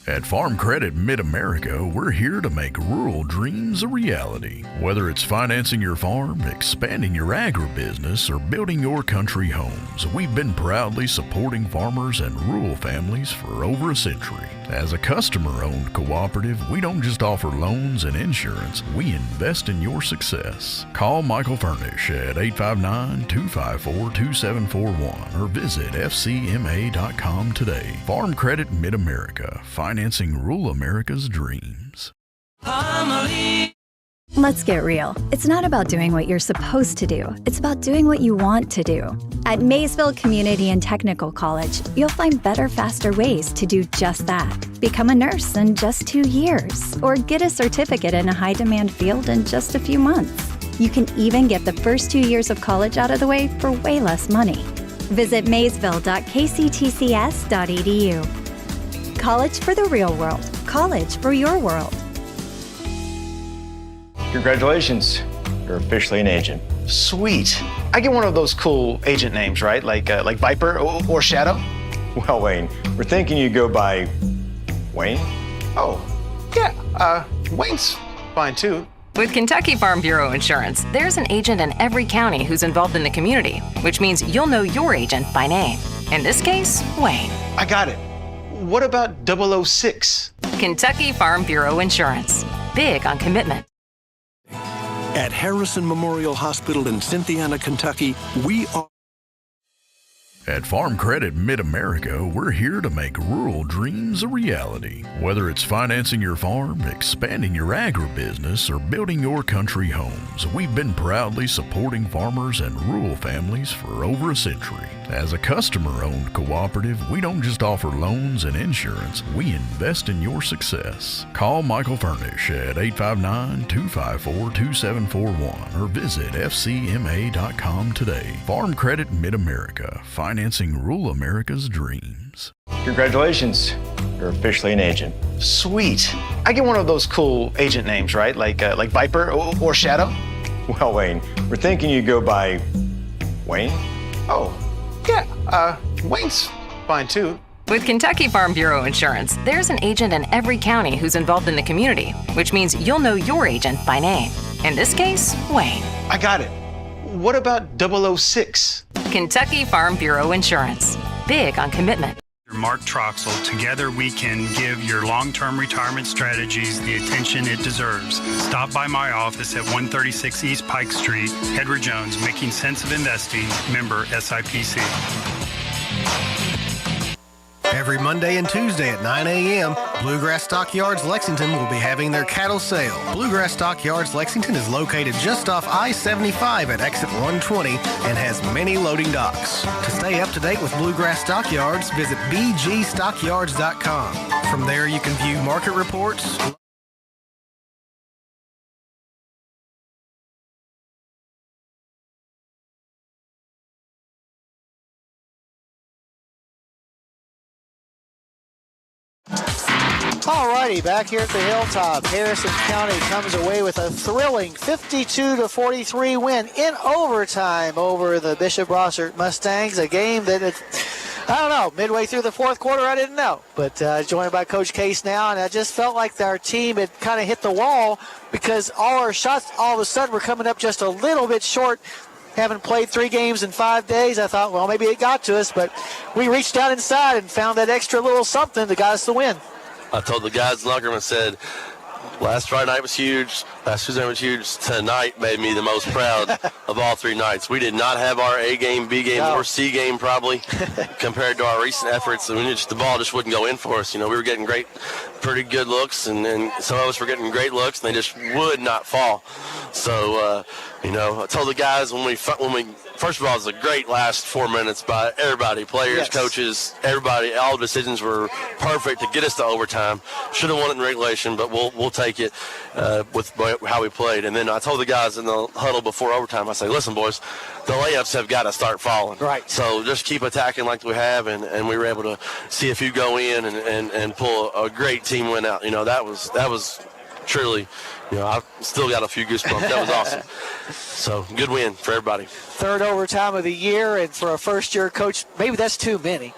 At Farm Credit Mid-America, we're here to make rural dreams a reality. Whether it's financing your farm, expanding your agribusiness, or building your country homes, we've been proudly supporting farmers and rural families for over a century. As a customer-owned cooperative, we don't just offer loans and insurance, we invest in your success. Call Michael Furnish at 859-254-2741 or visit fcma.com today. Farm Credit Mid-America, financing rural America's dreams. Let's get real. It's not about doing what you're supposed to do. It's about doing what you want to do. At Maysville Community and Technical College, you'll find better, faster ways to do just that. Become a nurse in just 2 years, or get a certificate in a high-demand field in just a few months. You can even get the first 2 years of college out of the way for way less money. Visit maysville.kctcs.edu. College for the real world. College for your world. Congratulations, you're officially an agent. Sweet. I get one of those cool agent names, right? Like Viper or Shadow? Well, Wayne, we're thinking you go by Wayne? Oh, yeah, Wayne's fine too. With Kentucky Farm Bureau Insurance, there's an agent in every county who's involved in the community, which means you'll know your agent by name. In this case, Wayne. I got it. What about 006? Kentucky Farm Bureau Insurance. Big on commitment. At Harrison Memorial Hospital in Cynthiana, Kentucky, we are... At Farm Credit Mid-America, we're here to make rural dreams a reality. Whether it's financing your farm, expanding your agribusiness, or building your country homes, we've been proudly supporting farmers and rural families for over a century. As a customer-owned cooperative, we don't just offer loans and insurance, we invest in your success. Call Michael Furnish at 859-254-2741 or visit fcma.com today. Farm Credit Mid-America, financing rural America's dreams. Congratulations, you're officially an agent. Sweet. I get one of those cool agent names, right? Like Viper or Shadow? Well, Wayne, we're thinking you go by Wayne? Oh, yeah, Wayne's fine too. With Kentucky Farm Bureau Insurance, there's an agent in every county who's involved in the community, which means you'll know your agent by name. In this case, Wayne. I got it. What about 006? Kentucky Farm Bureau Insurance. Big on commitment. Mark Troxel. Together we can give your long-term retirement strategies the attention it deserves. Stop by my office at 136 East Pike Street, Edward Jones, Making Sense of Investing, member SIPC. Every Monday and Tuesday at 9 a.m., Bluegrass Stockyards Lexington will be having their cattle sale. Bluegrass Stockyards Lexington is located just off I-75 at exit 120 and has many loading docks. To stay up to date with Bluegrass Stockyards, visit bgstockyards.com. From there, you can view market reports, Alrighty, back here at the Hilltop, Harrison County comes away with a thrilling 52-43 win in overtime over the Bishop Brossart Mustangs, a game that, I don't know, midway through the fourth quarter, I didn't know. But joined by Coach Case now, and I just felt like our team had kind of hit the wall because all our shots all of a sudden were coming up just a little bit short. Having played 3 games in 5 days, I thought, well, maybe it got to us, but we reached out inside and found that extra little something that got us the win. I told the guys in the locker room, I said, last Friday night was huge, last Tuesday was huge, tonight made me the most proud of all 3 nights. We did not have our A game, B game, or C game probably compared to our recent efforts. I mean, the ball just wouldn't go in for us. You know, we were getting pretty good looks, and some of us were getting great looks, and they just would not fall. So, you know, I told the guys when we first of all, it was a great last 4 minutes by everybody, players, coaches, everybody. All decisions were perfect to get us to overtime. Should have won it in regulation, but we'll take it with how we played. And then I told the guys in the huddle before overtime, I say, listen, boys, the layups have got to start falling. Right. So just keep attacking like we have, and we were able to see a few go in and pull a great team win out. You know, that was truly, you know, I still got a few goosebumps. That was awesome. So, good win for everybody. 3rd overtime of the year, and for a first-year coach, maybe that's too many.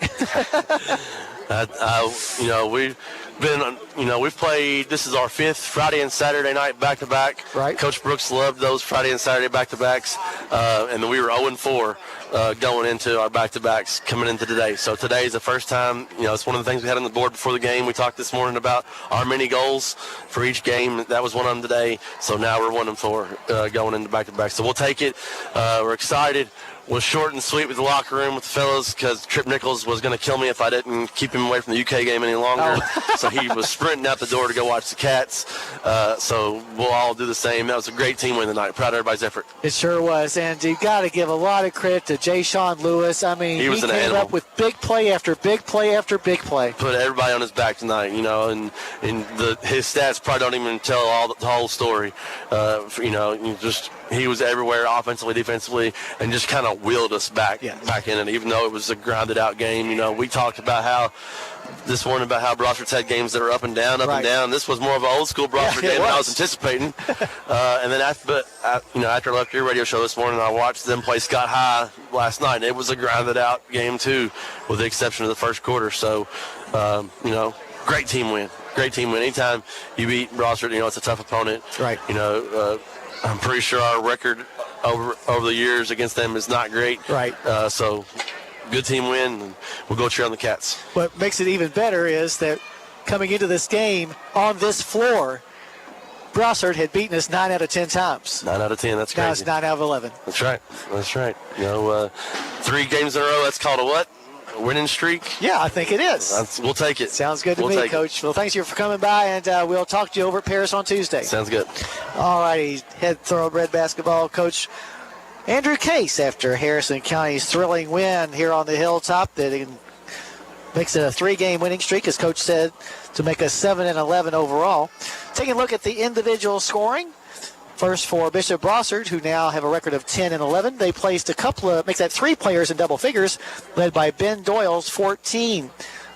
We've played, this is our 5th Friday and Saturday night back-to-back. Right. Coach Brooks loved those Friday and Saturday back-to-backs. And then we were 0-4 going into our back-to-backs coming into today. So today is the first time, it's one of the things we had on the board before the game. We talked this morning about our mini goals for each game. That was one of them today. So now we're 1-4 going into back-to-back. So we'll take it. We're excited. Was short and sweet with the locker room with the fellas because Trip Nichols was going to kill me if I didn't keep him away from the UK game any longer. So he was sprinting out the door to go watch the Cats. So we'll all do the same. That was a great team win tonight. Proud of everybody's effort. It sure was. And you got to give a lot of credit to Jay Sean Lewis. I mean, he came up with big play after big play after big play. Put everybody on his back tonight, and his stats probably don't even tell the whole story. He was everywhere, offensively, defensively, and just kind of wheeled us back in it. Even though it was a grounded-out game, we talked about how this morning about how Brossart's had games that are up and down, and down. This was more of an old-school Brossart game than I was anticipating. And then after I left your radio show this morning, I watched them play Scott High last night. It was a grounded-out game too, with the exception of the first quarter. So, great team win. Great team win. Anytime you beat Brossart, it's a tough opponent. Right. I'm pretty sure our record over the years against them is not great. Right. So, good team win, and we'll go cheer on the Cats. What makes it even better is that coming into this game on this floor, Brossart had beaten us 9 out of 10 times. 9 out of 10, that's crazy. Now it's 9 out of 11. That's right. 3 games in a row, that's called a what? A winning streak? Yeah, I think it is. We'll take it. Sounds good to me, Coach. Well, thanks you for coming by, and we'll talk to you over at Paris on Tuesday. Sounds good. All righty, head Thoroughbred basketball coach Andrew Case after Harrison County's thrilling win here on the Hilltop that makes it a 3-game winning streak, as Coach said, to make us 7-11 overall. Taking a look at the individual scoring. First for Bishop Brossart, who now have a record of 10-11. They placed makes that 3 players in double figures, led by Ben Doyle's 14.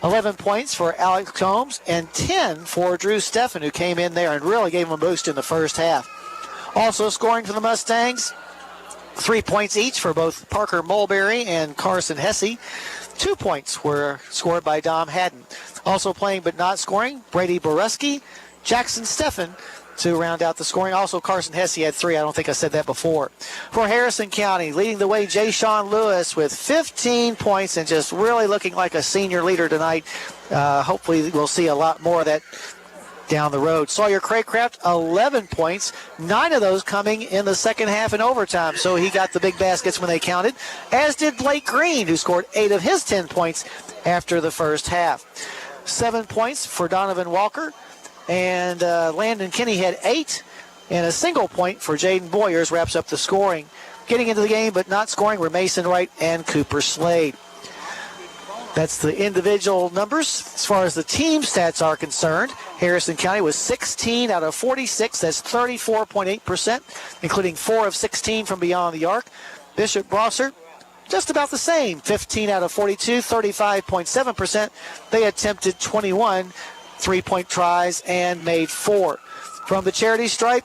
11 points for Alex Combs and 10 for Drew Steffen, who came in there and really gave him a boost in the first half. Also scoring for the Mustangs, 3 points each for both Parker Mulberry and Carson Hesse. 2 points were scored by Dom Haddon. Also playing but not scoring, Brady Boreski, Jackson Steffen, to round out the scoring. Also, Carson Hesse had 3. I don't think I said that before. For Harrison County, leading the way, Jay Sean Lewis with 15 points and just really looking like a senior leader tonight. Hopefully, we'll see a lot more of that down the road. Sawyer Craycraft, 11 points, 9 of those coming in the second half in overtime. So he got the big baskets when they counted, as did Blake Green, who scored 8 of his 10 points after the first half. 7 points for Donovan Walker. And Landon Kinney had 8, and a single point for Jaden Boyers wraps up the scoring. Getting into the game but not scoring were Mason Wright and Cooper Slade. That's the individual numbers. As far as the team stats are concerned, Harrison County was 16 out of 46. That's 34.8%, including 4 of 16 from beyond the arc. Bishop Brossart, just about the same, 15 out of 42, 35.7%. They attempted 21 3-point tries and made 4. From the charity stripe,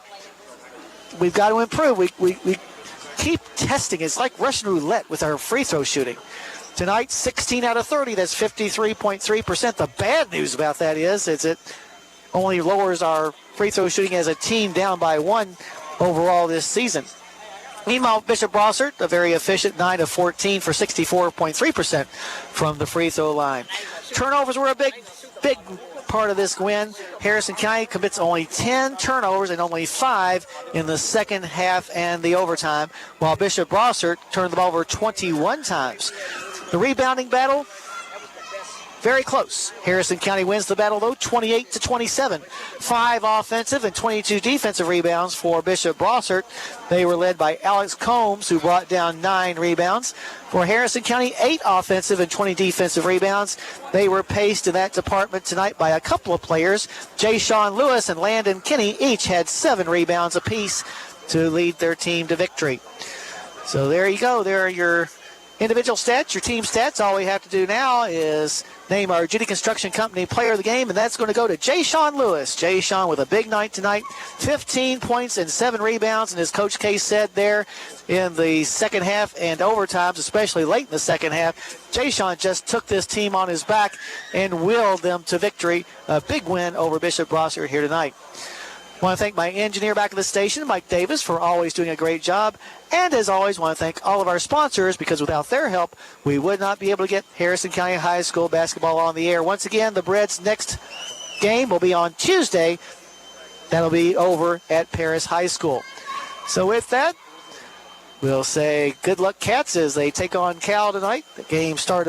we've got to improve. We keep testing. It's like Russian roulette with our free throw shooting. Tonight, 16 out of 30. That's 53.3%. The bad news about that is it only lowers our free throw shooting as a team down by 1 overall this season. Meanwhile, Bishop Brossart, a very efficient 9 of 14 for 64.3% from the free throw line. Turnovers were a big part of this win. Harrison County commits only 10 turnovers and only 5 in the second half and the overtime, while Bishop Brossart turned the ball over 21 times. The rebounding battle, very close. Harrison County wins the battle, though, 28-27. 5 offensive and 22 defensive rebounds for Bishop Brossart. They were led by Alex Combs, who brought down 9 rebounds. For Harrison County, 8 offensive and 20 defensive rebounds. They were paced in that department tonight by a couple of players. Jay Sean Lewis and Landon Kinney each had 7 rebounds apiece to lead their team to victory. So there you go. There are your individual stats, your team stats, all we have to do now is name our Judy Construction Company player of the game, and that's going to go to Jay Sean Lewis. Jay Sean with a big night tonight, 15 points and 7 rebounds, and as Coach K said there in the second half and overtimes, especially late in the second half, Jay Sean just took this team on his back and willed them to victory. A big win over Bishop Brossart here tonight. I want to thank my engineer back at the station, Mike Davis, for always doing a great job. And as always, want to thank all of our sponsors, because without their help, we would not be able to get Harrison County High School basketball on the air. Once again, the Breds' next game will be on Tuesday. That'll be over at Paris High School. So with that, we'll say good luck, Cats, as they take on Cal tonight. The game started about